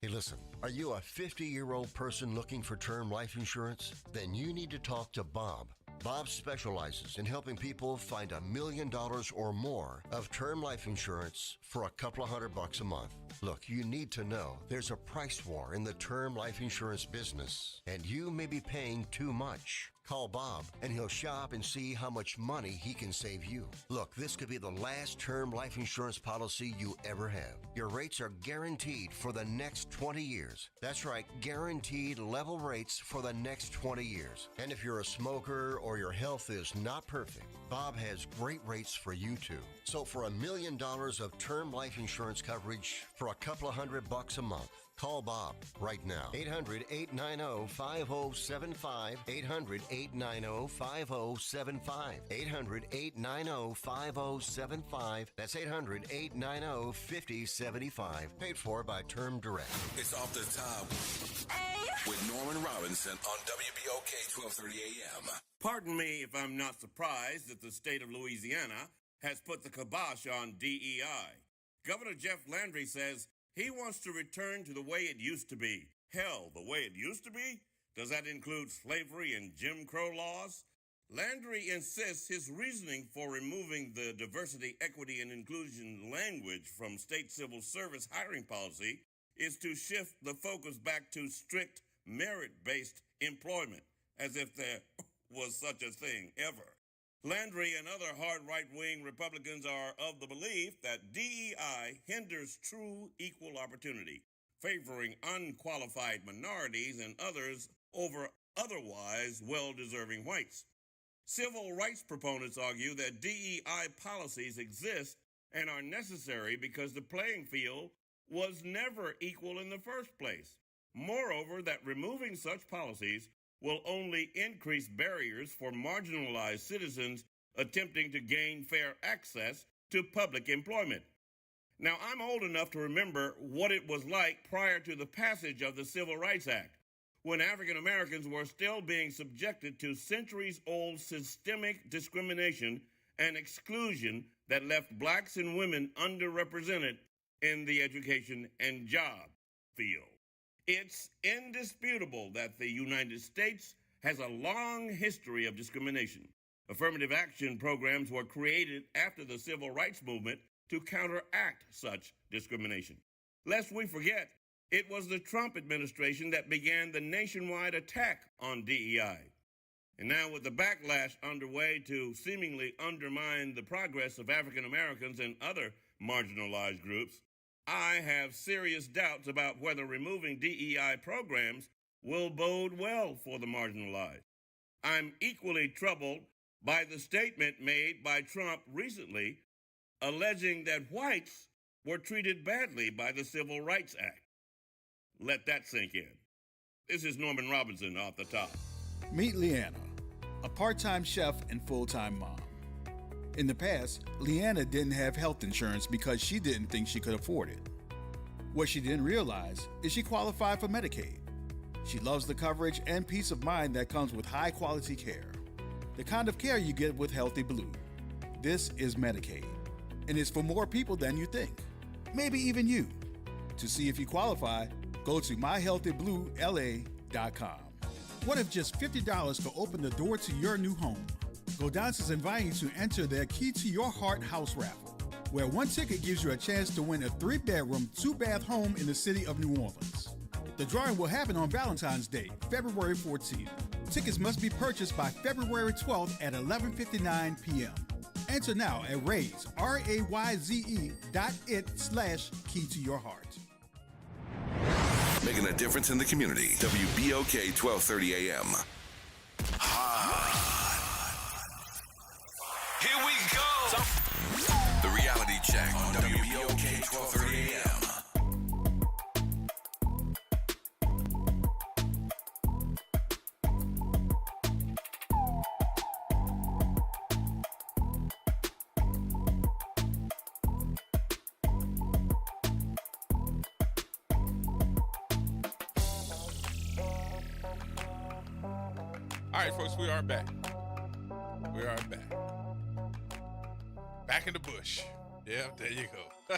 Hey, listen, are you a 50-year-old person looking for term life insurance? Then you need to talk to Bob. Bob specializes in helping people find $1 million or more of term life insurance for a couple of $100 a month. Look, you need to know there's a price war in the term life insurance business, and you may be paying too much. Call Bob, and he'll shop and see how much money he can save you. Look, this could be the last term life insurance policy you ever have. Your rates are guaranteed for the next 20 years. That's right, guaranteed level rates for the next 20 years. And if you're a smoker or your health is not perfect, Bob has great rates for you too. So for $1 million of term life insurance coverage for a couple of $100 a month, call Bob right now. 800-890-5075. 800-890-5075. 800-890-5075. That's 800-890-5075. Paid for by Term Direct. It's Off the Top with Norman Robinson on WBOK 1230 AM. Pardon me if I'm not surprised that the state of Louisiana has put the kibosh on DEI. Governor Jeff Landry says he wants to return to the way it used to be. Hell, the way it used to be? Does that include slavery and Jim Crow laws? Landry insists his reasoning for removing the diversity, equity, and inclusion language from state civil service hiring policy is to shift the focus back to strict merit-based employment, as if there was such a thing ever. Landry and other hard right-wing Republicans are of the belief that DEI hinders true equal opportunity, favoring unqualified minorities and others over otherwise well-deserving whites. Civil rights proponents argue that DEI policies exist and are necessary because the playing field was never equal in the first place. Moreover, that removing such policies will only increase barriers for marginalized citizens attempting to gain fair access to public employment. Now, I'm old enough to remember what it was like prior to the passage of the Civil Rights Act, when African Americans were still being subjected to centuries-old systemic discrimination and exclusion that left blacks and women underrepresented in the education and job field. It's indisputable that the United States has a long history of discrimination. Affirmative action programs were created after the Civil Rights Movement to counteract such discrimination. Lest we forget, it was the Trump administration that began the nationwide attack on DEI. And now with the backlash underway to seemingly undermine the progress of African Americans and other marginalized groups, I have serious doubts about whether removing DEI programs will bode well for the marginalized. I'm equally troubled by the statement made by Trump recently, alleging that whites were treated badly by the Civil Rights Act. Let that sink in. This is Norman Robinson off the top. Meet Leanna, a part-time chef and full-time mom. In the past, Leanna didn't have health insurance because she didn't think she could afford it. What she didn't realize is she qualified for Medicaid. She loves the coverage and peace of mind that comes with high-quality care. The kind of care you get with Healthy Blue. This is Medicaid, and it's for more people than you think. Maybe even you. To see if you qualify, go to myhealthybluela.com. What if just $50 could open the door to your new home? Godan's is inviting you to enter their Key to Your Heart house raffle, where one ticket gives you a chance to win a 3-bedroom, 2-bath home in the city of New Orleans. The drawing will happen on Valentine's Day, February 14th. Tickets must be purchased by February 12th at 11:59 p.m. Answer now at raise, RAYZE.it/key to your heart. Making a difference in the community. WBOK 1230 AM. Here we go. The Reality Check on WBOK 1230 AM. All right, folks, we are back. We are back. Back in the bush. Yeah, there you go.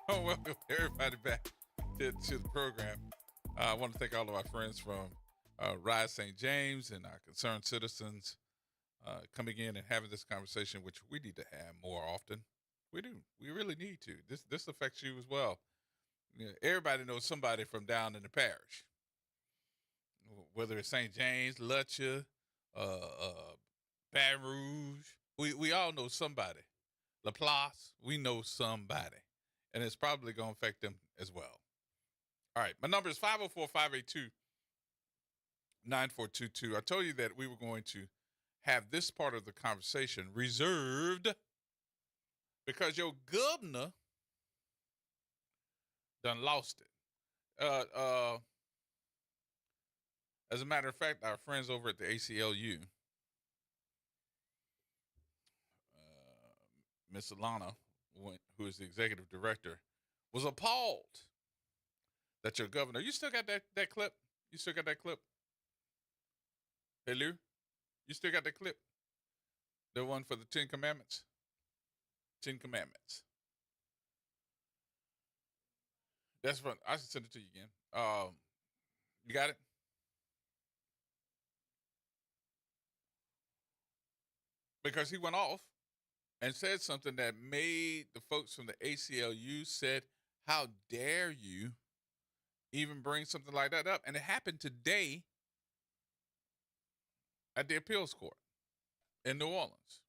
Oh, welcome everybody back to the program. I want to thank all of our friends from Rise St. James and our concerned citizens coming in and having this conversation, which we need to have more often. We do. We really need to. This affects you as well. You know, everybody knows somebody from down in the parish. Whether it's St. James, Lutcher, Baton Rouge, we all know somebody. Laplace, we know somebody. And it's probably going to affect them as well. All right, my number is 504-582-9422. I told you that we were going to have this part of the conversation reserved because your governor done lost it. As a matter of fact, our friends over at the ACLU, Miss Alana, who is the executive director, was appalled that your governor. You still got that clip? You still got that clip? Hey, Lou? You still got that clip? The one for the 10 Commandments? 10 Commandments. That's fun. I should send it to you again. You got it? Because he went off and said something that made the folks from the ACLU said, how dare you even bring something like that up? And it happened today at the appeals court in New Orleans.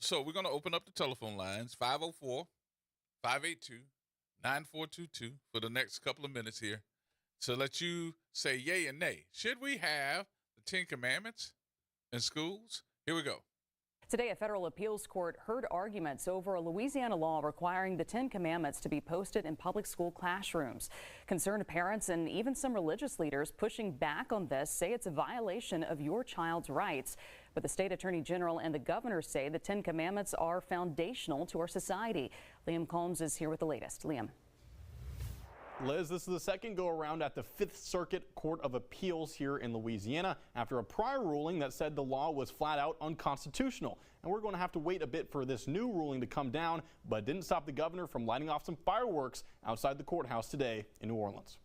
So we're going to open up the telephone lines, 504-582-9422 for the next couple of minutes here. So let you say yay and nay. Should we have the 10 Commandments in schools? Here we go. Today, a federal appeals court heard arguments over a Louisiana law requiring the 10 Commandments to be posted in public school classrooms. Concerned parents and even some religious leaders pushing back on this say it's a violation of your child's rights. But the state attorney general and the governor say the 10 Commandments are foundational to our society. Liam Combs is here with the latest. Liam. Liz, this is the second go-around at the Fifth Circuit Court of Appeals here in Louisiana after a prior ruling that said the law was flat out unconstitutional. And we're going to have to wait a bit for this new ruling to come down, but it didn't stop the governor from lighting off some fireworks outside the courthouse today in New Orleans.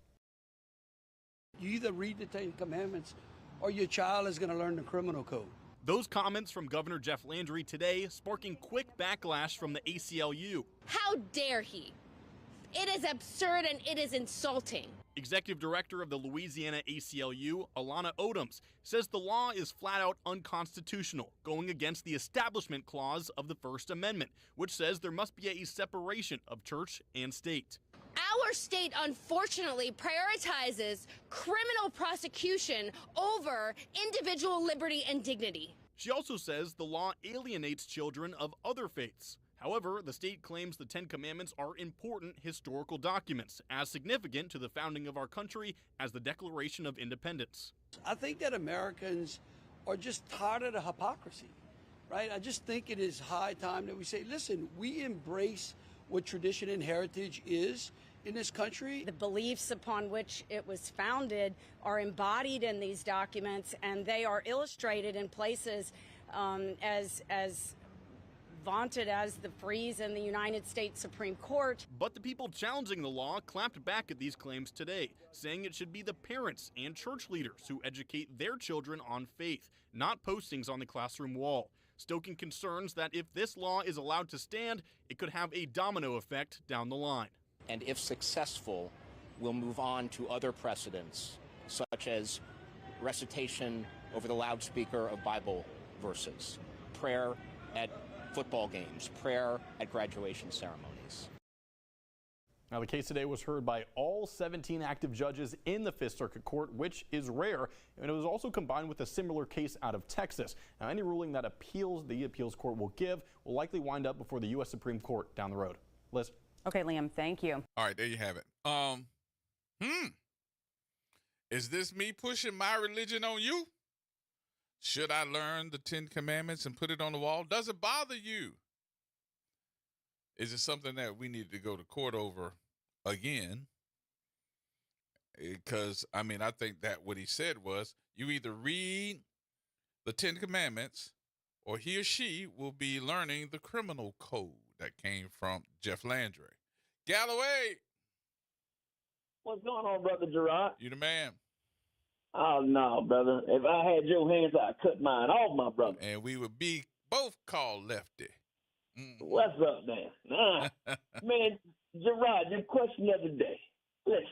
You either read the 10 Commandments or your child is going to learn the criminal code. Those comments from Governor Jeff Landry today sparking quick backlash from the ACLU. How dare he? It is absurd and it is insulting. Executive Director of the Louisiana ACLU, Alana Odoms, says the law is flat out unconstitutional, going against the Establishment Clause of the First Amendment, which says there must be a separation of church and state. Our state, unfortunately, prioritizes criminal prosecution over individual liberty and dignity. She also says the law alienates children of other faiths. However, the state claims the 10 Commandments are important historical documents, as significant to the founding of our country as the Declaration of Independence. I think that Americans are just tired of the hypocrisy, right? I just think it is high time that we say, listen, we embrace what tradition and heritage is in this country. The beliefs upon which it was founded are embodied in these documents, and they are illustrated in places as vaunted as the frieze in the United States Supreme Court. But the people challenging the law clapped back at these claims today, saying it should be the parents and church leaders who educate their children on faith, not postings on the classroom wall, stoking concerns that if this law is allowed to stand, it could have a domino effect down the line. And if successful, we'll move on to other precedents, such as recitation over the loudspeaker of Bible verses, prayer at football games, prayer at graduation ceremonies. Now, the case today was heard by all 17 active judges in the Fifth Circuit Court, which is rare, and it was also combined with a similar case out of Texas. Now, any ruling that the appeals court will give will likely wind up before the U.S. Supreme Court down the road. Liz? Okay, Liam, thank you. All right, there you have it. Is this me pushing my religion on you? Should I learn the 10 Commandments and put it on the wall? Does it bother you? Is it something that we need to go to court over again? Because, I mean, I think that what he said was you either read the 10 Commandments or he or she will be learning the criminal code that came from Jeff Landry. Galloway! What's going on, Brother Gerod? You the man. Oh, no, brother. If I had your hands, I'd cut mine off, my brother. And we would be both called lefty. What's up, man? Man, Gerard, your question the other day. Listen,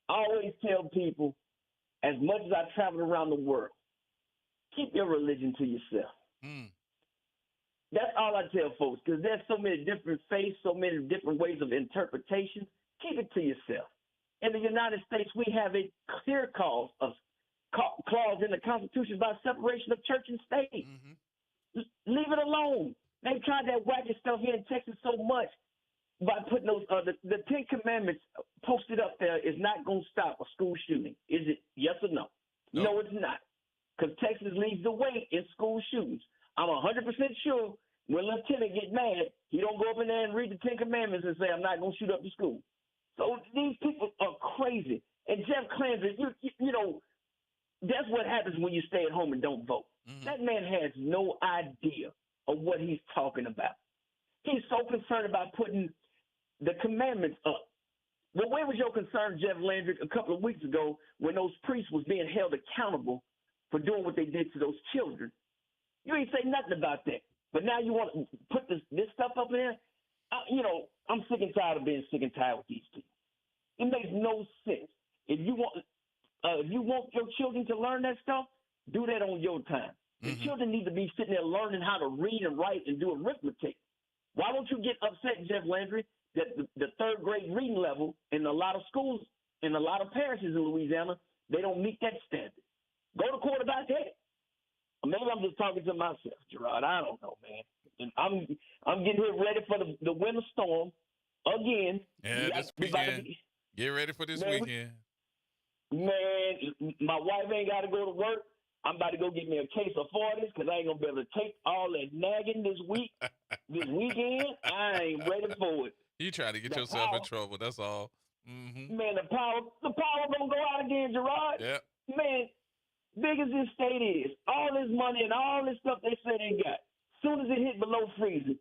I always tell people, as much as I travel around the world, keep your religion to yourself. That's all I tell folks, because there's so many different faiths, so many different ways of interpretation. Keep it to yourself. In the United States, we have a clear clause in the Constitution about separation of church and state. Leave it alone. They tried that wacky stuff here in Texas so much by putting those the 10 Commandments posted up there is not going to stop a school shooting. Is it yes or no? No, it's not. Because Texas leads the way in school shootings. I'm 100% sure when Lieutenant get mad, he don't go up in there and read the 10 Commandments and say, I'm not going to shoot up the school. So these people are crazy. And Jeff Clancy, you know, that's what happens when you stay at home and don't vote. That man has no idea of what he's talking about. He's so concerned about putting the commandments up. Well, where was your concern, Jeff Landry, a couple of weeks ago when those priests was being held accountable for doing what they did to those children? You ain't say nothing about that. But now you want to put this stuff up in there? You know, I'm sick and tired of being sick and tired with these people. It makes no sense. If you want your children to learn that stuff, do that on your time. The children need to be sitting there learning how to read and write and do arithmetic. Why don't you get upset, Jeff Landry, that the third grade reading level in a lot of schools, in a lot of parishes in Louisiana, they don't meet that standard? Go to court about that. Maybe I'm just talking to myself, Gerard. I don't know, man. And I'm getting here ready for the winter storm again. Yeah, this weekend. Get ready for this weekend. Man, my wife ain't got to go to work. I'm about to go get me a case of 40s because I ain't going to be able to take all that nagging this weekend. I ain't ready for it. You trying to get yourself in trouble, that's all. Man, the power going to go out again, Gerard. Yeah. Man, big as this state is, all this money and all this stuff they say they got, soon as it hit below freezing,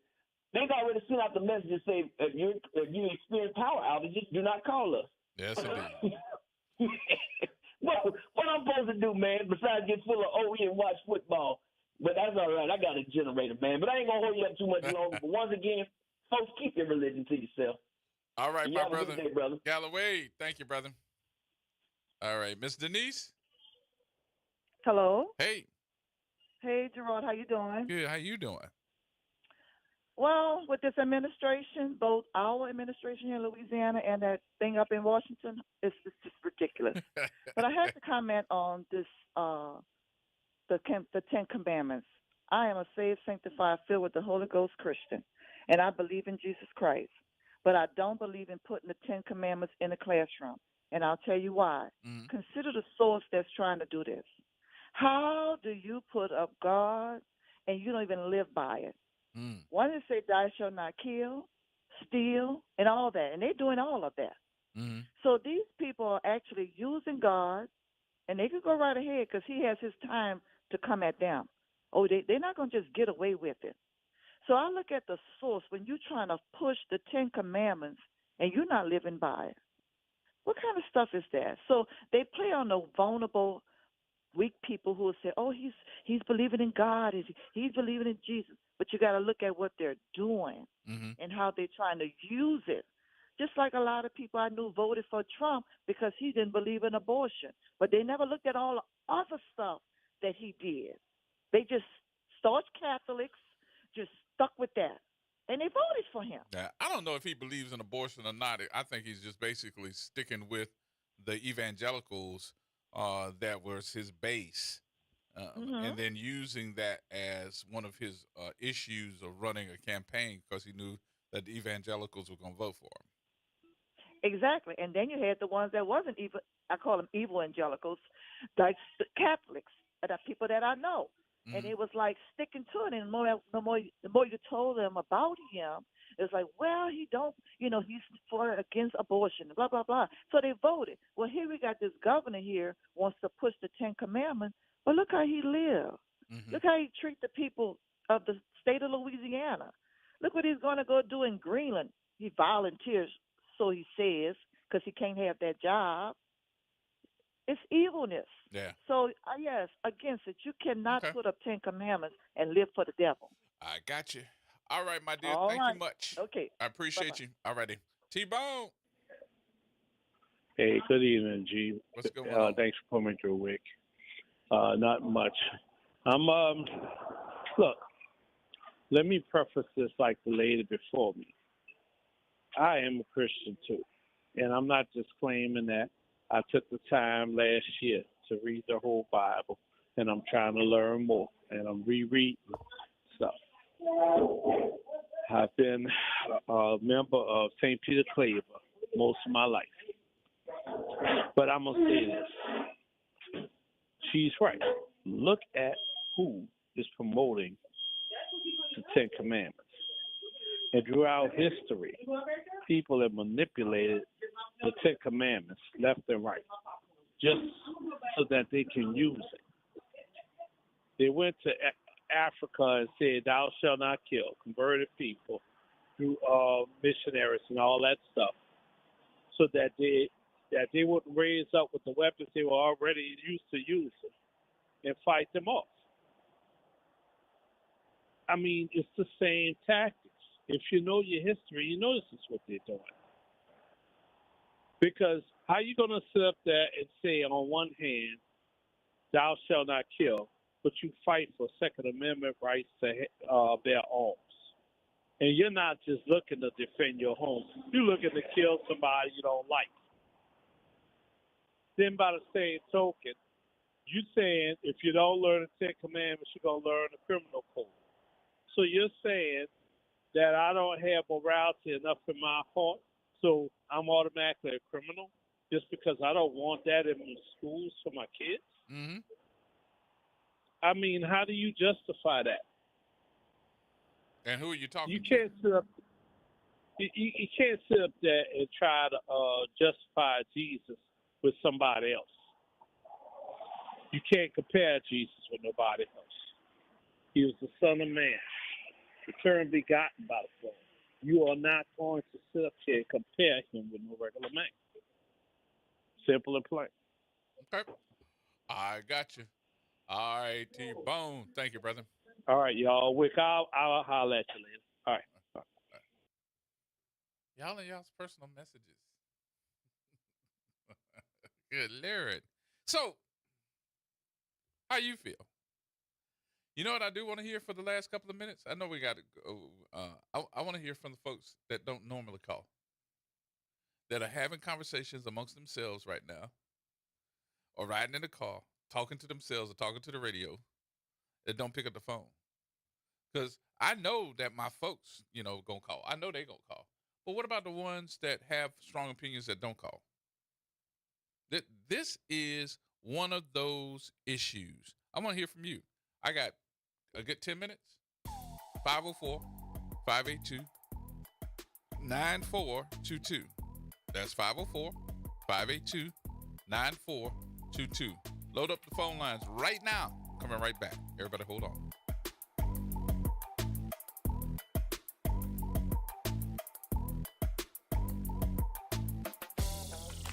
they've already sent out the message to say, if you experience power outages, do not call us. Yes, indeed. Well, what I'm supposed to do, man, besides get full of OE and watch football? But that's all right. I got a generator, man. But I ain't going to hold you up too much longer. But once again, folks, keep your religion to yourself. All right, my brother. Have a good day, brother. Galloway, thank you, brother. All right, Miss Denise. Hello. Hey. Hey, Gerard, how you doing? Good. How you doing? Well, with this administration, both our administration here in Louisiana and that thing up in Washington, it's just ridiculous. But I had to comment on this, the 10 Commandments. I am a saved, sanctified, filled with the Holy Ghost Christian, and I believe in Jesus Christ. But I don't believe in putting the 10 Commandments in the classroom, and I'll tell you why. Consider the source that's trying to do this. How do you put up God and you don't even live by it? One is say, "Thou shalt not kill, steal," and all that, and they're doing all of that. So these people are actually using God, and they could go right ahead because He has His time to come at them. Oh, they're not going to just get away with it. So I look at the source when you're trying to push the 10 Commandments and you're not living by it. What kind of stuff is that? So they play on the vulnerable, weak people who will say, "Oh, he's believing in God, he's believing in Jesus." But you got to look at what they're doing and how they're trying to use it. Just like a lot of people I knew voted for Trump because he didn't believe in abortion, but they never looked at all the other stuff that he did. They just staunch Catholics, just stuck with that. And they voted for him. Yeah, I don't know if he believes in abortion or not. I think he's just basically sticking with the evangelicals that was his base, and then using that as one of his issues of running a campaign because he knew that the evangelicals were going to vote for him. Exactly. And then you had the ones that wasn't evil. I call them evil evangelicals, like the Catholics, the people that I know. And it was like sticking to it. And the more you told them about him, it was like, well, he don't, he's for against abortion, blah, blah, blah. So they voted. Well, here we got this governor here wants to push the 10 Commandments, but look how he lives. Look how he treats the people of the state of Louisiana. Look what he's going to go do in Greenland. He volunteers, so he says, because he can't have that job. It's evilness. Yeah. So, yes, against it. You cannot put up 10 Commandments and live for the devil. I got you. All right, my dear. All Thank right. you much. Okay. I appreciate Bye-bye. you. All righty. T-Bone. Hey, good evening, G. What's going on? Thanks for coming through, Wick. Not much. Look, let me preface this like the lady before me. I am a Christian too, and I'm not just claiming that. I took the time last year to read the whole Bible, and I'm trying to learn more, and I'm rereading stuff. I've been a member of St. Peter Claver most of my life. But I'm going to say this. She's right. Look at who is promoting the 10 Commandments. And throughout history, people have manipulated the 10 Commandments left and right just so that they can use it. They went to Africa and said, thou shalt not kill, converted people through missionaries and all that stuff, so that they wouldn't raise up with the weapons they were already used to using and fight them off. I mean, it's the same tactics. If you know your history, you know this is what they're doing. Because how you going to sit up there and say, on one hand, thou shalt not kill, but you fight for Second Amendment rights to bear arms? And you're not just looking to defend your home. You're looking to kill somebody you don't like. Then by the same token, you saying if you don't learn the 10 Commandments, you're going to learn the criminal code. So you're saying that I don't have morality enough in my heart, so I'm automatically a criminal just because I don't want that in the schools for my kids? Mm-hmm. I mean, how do you justify that? And who are you talking You to? can't sit up. You can't sit up there and try to justify Jesus with somebody else. You can't compare Jesus with nobody else. He was the Son of Man, returned begotten by the Father. You are not going to sit up here and compare him with no regular man. Simple and plain. Okay. I got you. All right, T-Bone. Thank you, brother. All right, y'all. Wick, I'll holler at you later. All right. Y'all and y'all's personal messages. Good Lord. So, how you feel? You know what I do want to hear for the last couple of minutes? I know we got to go. I want to hear from the folks that don't normally call, that are having conversations amongst themselves right now, or riding in the car, talking to themselves or talking to the radio, that don't pick up the phone. Because I know that my folks, going to call. I know they going to call. But what about the ones that have strong opinions that don't call? This is one of those issues. I want to hear from you. I got a good 10 minutes. 504-582-9422. That's 504-582-9422. Load up the phone lines right now. Coming right back. Everybody hold on.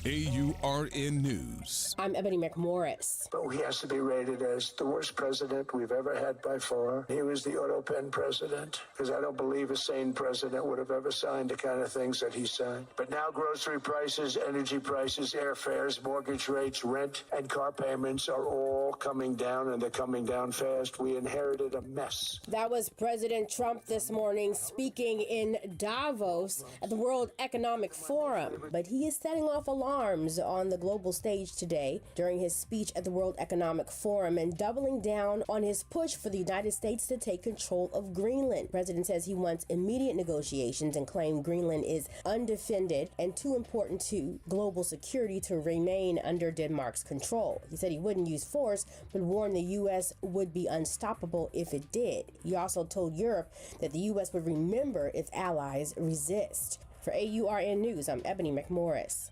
AURN News. I'm Ebony McMorris. But he has to be rated as the worst president we've ever had by far. He was the auto pen president, because I don't believe a sane president would have ever signed the kind of things that he signed. But now grocery prices, energy prices, airfares, mortgage rates, rent, and car payments are all coming down, and they're coming down fast. We inherited a mess. That was President Trump this morning speaking in Davos at the World Economic Forum. But he is setting off alarms on the global stage today during his speech at the World Economic Forum and doubling down on his push for the United States to take control of Greenland. The president says he wants immediate negotiations and claimed Greenland is undefended and too important to global security to remain under Denmark's control. He said he wouldn't use force, but warned the U.S. would be unstoppable if it did. He also told Europe that the U.S. would remember its allies resist. For AURN News, I'm Ebony McMorris.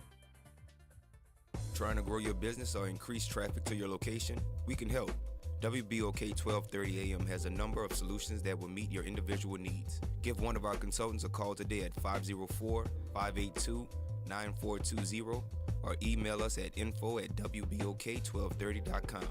Trying to grow your business or increase traffic to your location? We can help. WBOK 1230 AM has a number of solutions that will meet your individual needs. Give one of our consultants a call today at 504-582-9420 or email us at info@wbok1230.com.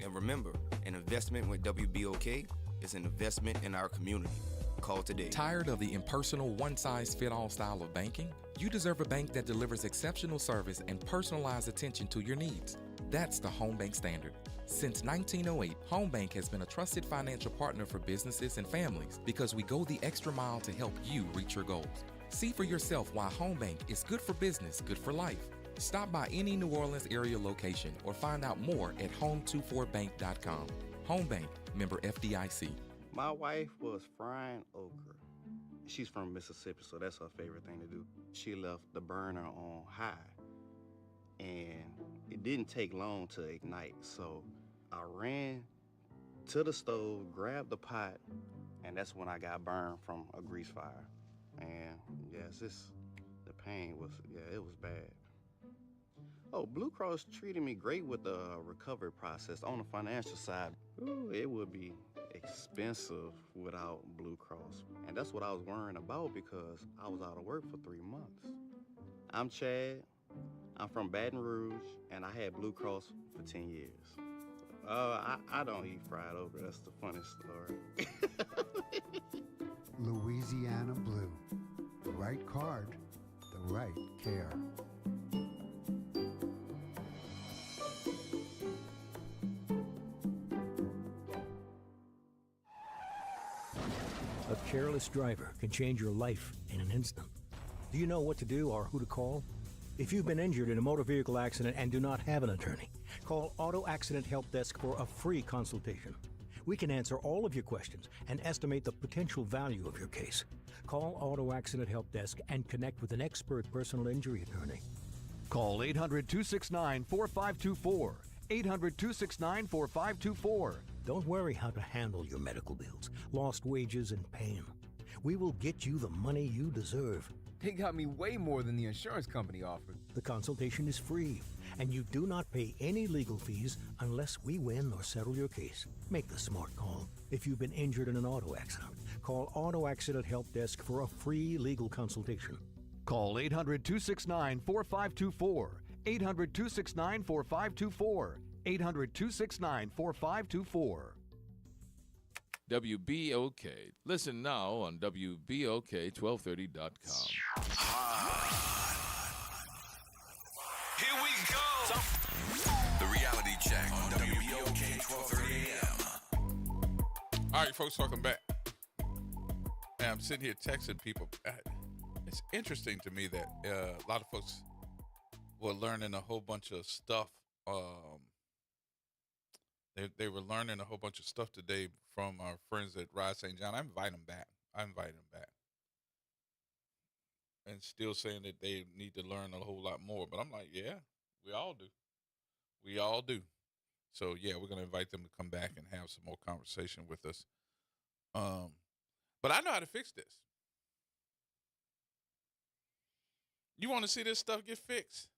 And remember, an investment with WBOK is an investment in our community. Call today. Tired of the impersonal, one-size-fits-all style of banking? You deserve a bank that delivers exceptional service and personalized attention to your needs. That's the Home Bank Standard. Since 1908, Home Bank has been a trusted financial partner for businesses and families because we go the extra mile to help you reach your goals. See for yourself why Home Bank is good for business, good for life. Stop by any New Orleans area location or find out more at home24bank.com. Home Bank, member FDIC. My wife was frying okra. She's from Mississippi, so that's her favorite thing to do. She left the burner on high, and it didn't take long to ignite. So I ran to the stove, grabbed the pot, and that's when I got burned from a grease fire. And yes, the pain was, it was bad. Oh, Blue Cross treated me great with the recovery process. On the financial side, it would be expensive without Blue Cross. And that's what I was worrying about because I was out of work for 3 months. I'm Chad. I'm from Baton Rouge, and I had Blue Cross for 10 years. I don't eat fried okra. That's the funniest story. Louisiana Blue. The right card, the right care. A careless driver can change your life in an instant. Do you know what to do or who to call? If you've been injured in a motor vehicle accident and do not have an attorney, call Auto Accident Help Desk for a free consultation. We can answer all of your questions and estimate the potential value of your case. Call Auto Accident Help Desk and connect with an expert personal injury attorney. Call 800-269-4524. 800-269-4524. Don't worry how to handle your medical bills, lost wages, and pain. We will get you the money you deserve. They got me way more than the insurance company offered. The consultation is free, and you do not pay any legal fees unless we win or settle your case. Make the smart call. If you've been injured in an auto accident, call Auto Accident Help Desk for a free legal consultation. Call 800-269-4524. 800-269-4524. 800-269-4524. WBOK. Listen now on WBOK1230.com. Here we go. The reality check on WBOK 1230 AM. All right, folks, welcome back. Now, I'm sitting here texting people. It's interesting to me that a lot of folks were learning a whole bunch of stuff. They were learning a whole bunch of stuff today from our friends at Rise St. John. I invite them back. And still saying that they need to learn a whole lot more. But I'm like, yeah, we all do. So, yeah, we're going to invite them to come back and have some more conversation with us. But I know how to fix this. You want to see this stuff get fixed?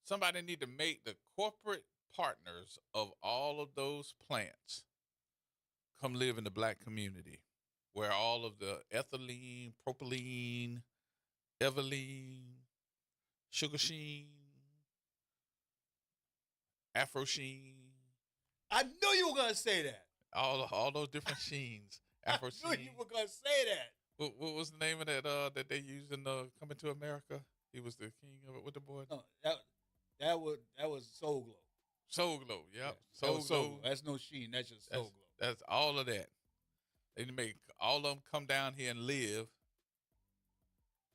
Somebody need to make the corporate partners of all of those plants come live in the black community where all of the ethylene, propylene, Eveline, sugar sheen, Afro Sheen. I knew you were going to say that. All those different Sheens. Afro I knew you were going to say that. What was the name of that that they used in Coming to America? He was the king of it with the boy. No, that was Soul Glow. Soul Glow, yep. That was Soul Glow. Glow. That's no Sheen. That's just Soul Glow. That's all of that. They make all of them come down here and live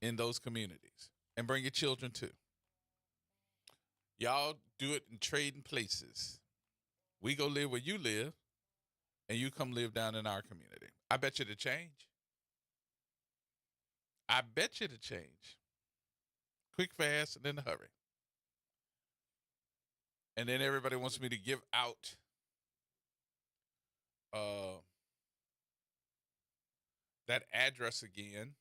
in those communities and bring your children too. Y'all do it in trading places. We go live where you live, and you come live down in our community. I bet you to change. I bet you to change. Quick, fast, and in a hurry. And then everybody wants me to give out that address again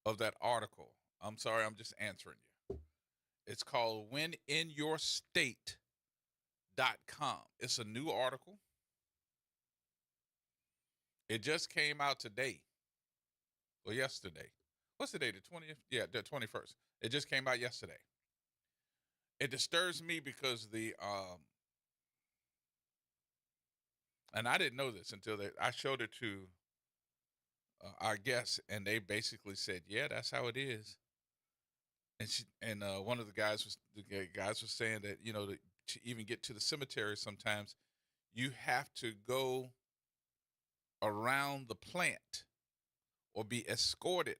of that article. I'm sorry, I'm just answering you. It's called wininYourState.com. It's a new article. It just came out today. Well, yesterday. What's the day? The 20th? Yeah, the 21st. It just came out yesterday. It disturbs me because and I didn't know this until I showed it to our guests, and they basically said, "Yeah, that's how it is." And one of the guys was saying that to even get to the cemetery, sometimes you have to go around the plant or be escorted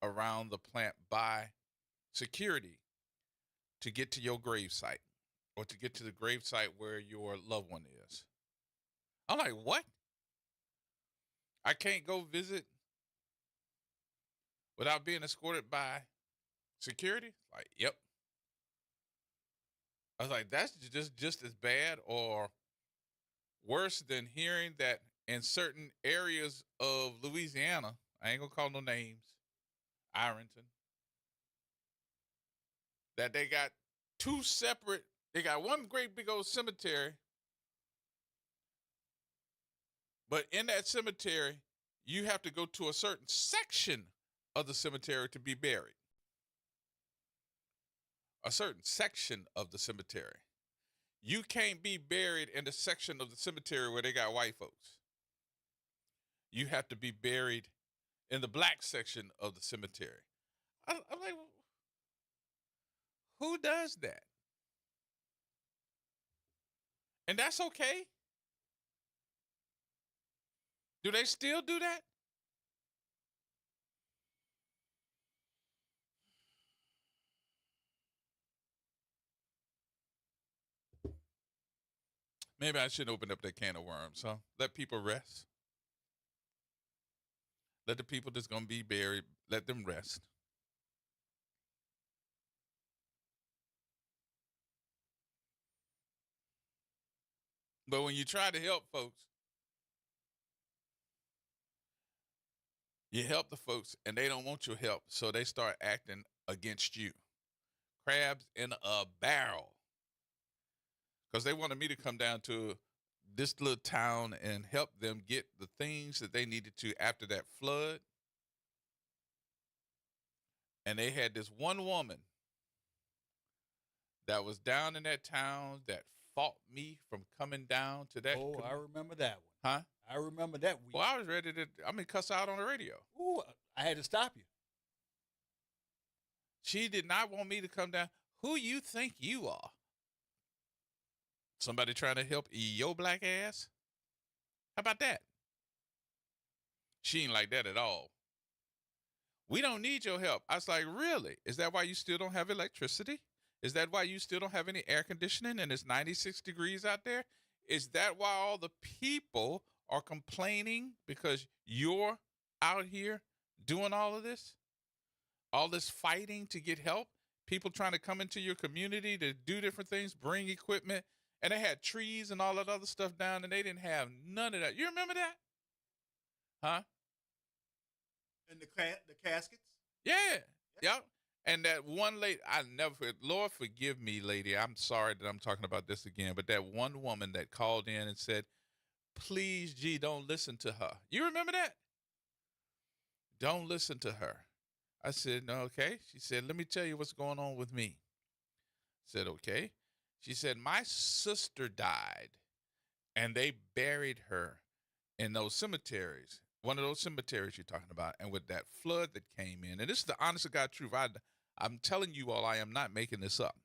around the plant by security to get to your gravesite or to get to the gravesite where your loved one is. I'm like, what? I can't go visit without being escorted by security? Like, yep. I was like, that's just as bad or worse than hearing that in certain areas of Louisiana, I ain't gonna call no names, Ironton, that they got they got one great big old cemetery, but in that cemetery, you have to go to a certain section of the cemetery to be buried. A certain section of the cemetery. You can't be buried in the section of the cemetery where they got white folks. You have to be buried in the black section of the cemetery. I'm like, who does that? And that's okay? Do they still do that? Maybe I shouldn't open up that can of worms, huh? Let people rest. Let the people that's going to be buried, let them rest. But when you try to help folks, you help the folks and they don't want your help, so they start acting against you. Crabs in a barrel. Because they wanted me to come down to this little town and help them get the things that they needed to after that flood. And they had this one woman that was down in that town that fought me from coming down to that. Oh, I remember that one. Huh? I remember that week. Well, I was ready to, cuss out on the radio. Ooh, I had to stop you. She did not want me to come down. Who you think you are? Somebody trying to help your black ass? How about that? She ain't like that at all. We don't need your help. I was like, really? Is that why you still don't have electricity? Is that why you still don't have any air conditioning and it's 96 degrees out there? Is that why all the people are complaining because you're out here doing all of this? All this fighting to get help? People trying to come into your community to do different things, bring equipment, and they had trees and all that other stuff down, and they didn't have none of that. You remember that? Huh? And the caskets? Yeah. Yep. And that one lady, Lord forgive me, lady. I'm sorry that I'm talking about this again, but that one woman that called in and said, please, G, don't listen to her. You remember that? Don't listen to her. I said, no, okay. She said, let me tell you what's going on with me. I said, okay. She said, my sister died, and they buried her in those cemeteries, one of those cemeteries you're talking about, and with that flood that came in, and this is the honest to God truth. I'm telling you all, I am not making this up.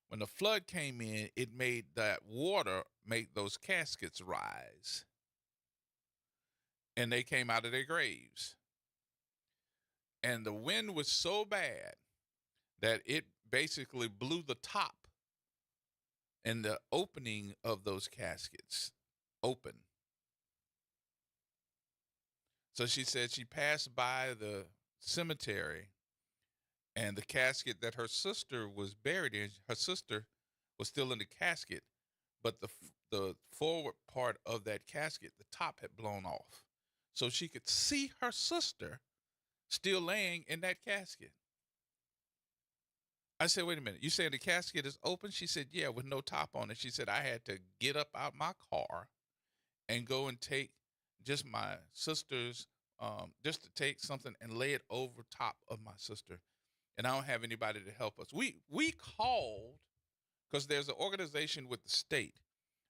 When the flood came in, it made that water make those caskets rise, and they came out of their graves. And the wind was so bad that it basically blew the top and the opening of those caskets open. So she said she passed by the cemetery, and the casket that her sister was buried in, her sister was still in the casket, but the forward part of that casket, the top had blown off. So she could see her sister still laying in that casket. I said, wait a minute, you saying the casket is open? She said, yeah, with no top on it. She said, I had to get up out my car and go and take just my sister's, just to take something and lay it over top of my sister. And I don't have anybody to help us. We called, because there's an organization with the state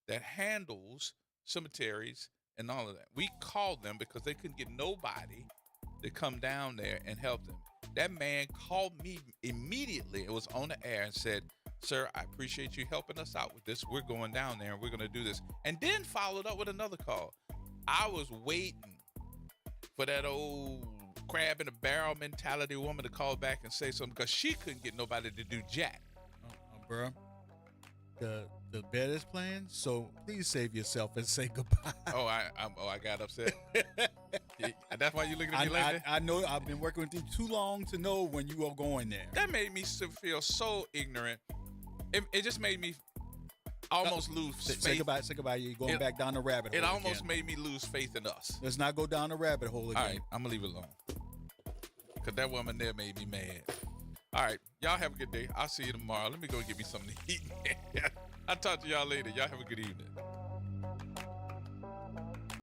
that handles cemeteries and all of that. We called them because they couldn't get nobody to come down there and help them. That man called me immediately. It was on the air and said, sir, I appreciate you helping us out with this. We're going down there and we're going to do this. And then followed up with another call. I was waiting for that old crab in a barrel mentality woman to call back and say something, because she couldn't get nobody to do jack. Bro, the bed is playing, so please save yourself and say goodbye. I got upset. That's why you looking at me like that? I know. I've been working with you too long to know when you are going there. That made me feel so ignorant. It just made me almost lose faith. Say goodbye. You're going back down the rabbit hole. It almost made me lose faith in us. Let's not go down the rabbit hole again. All right, I'm going to leave it alone. Because that woman there made me mad. All right, y'all have a good day. I'll see you tomorrow. Let me go get me something to eat. I'll talk to y'all later. Y'all have a good evening.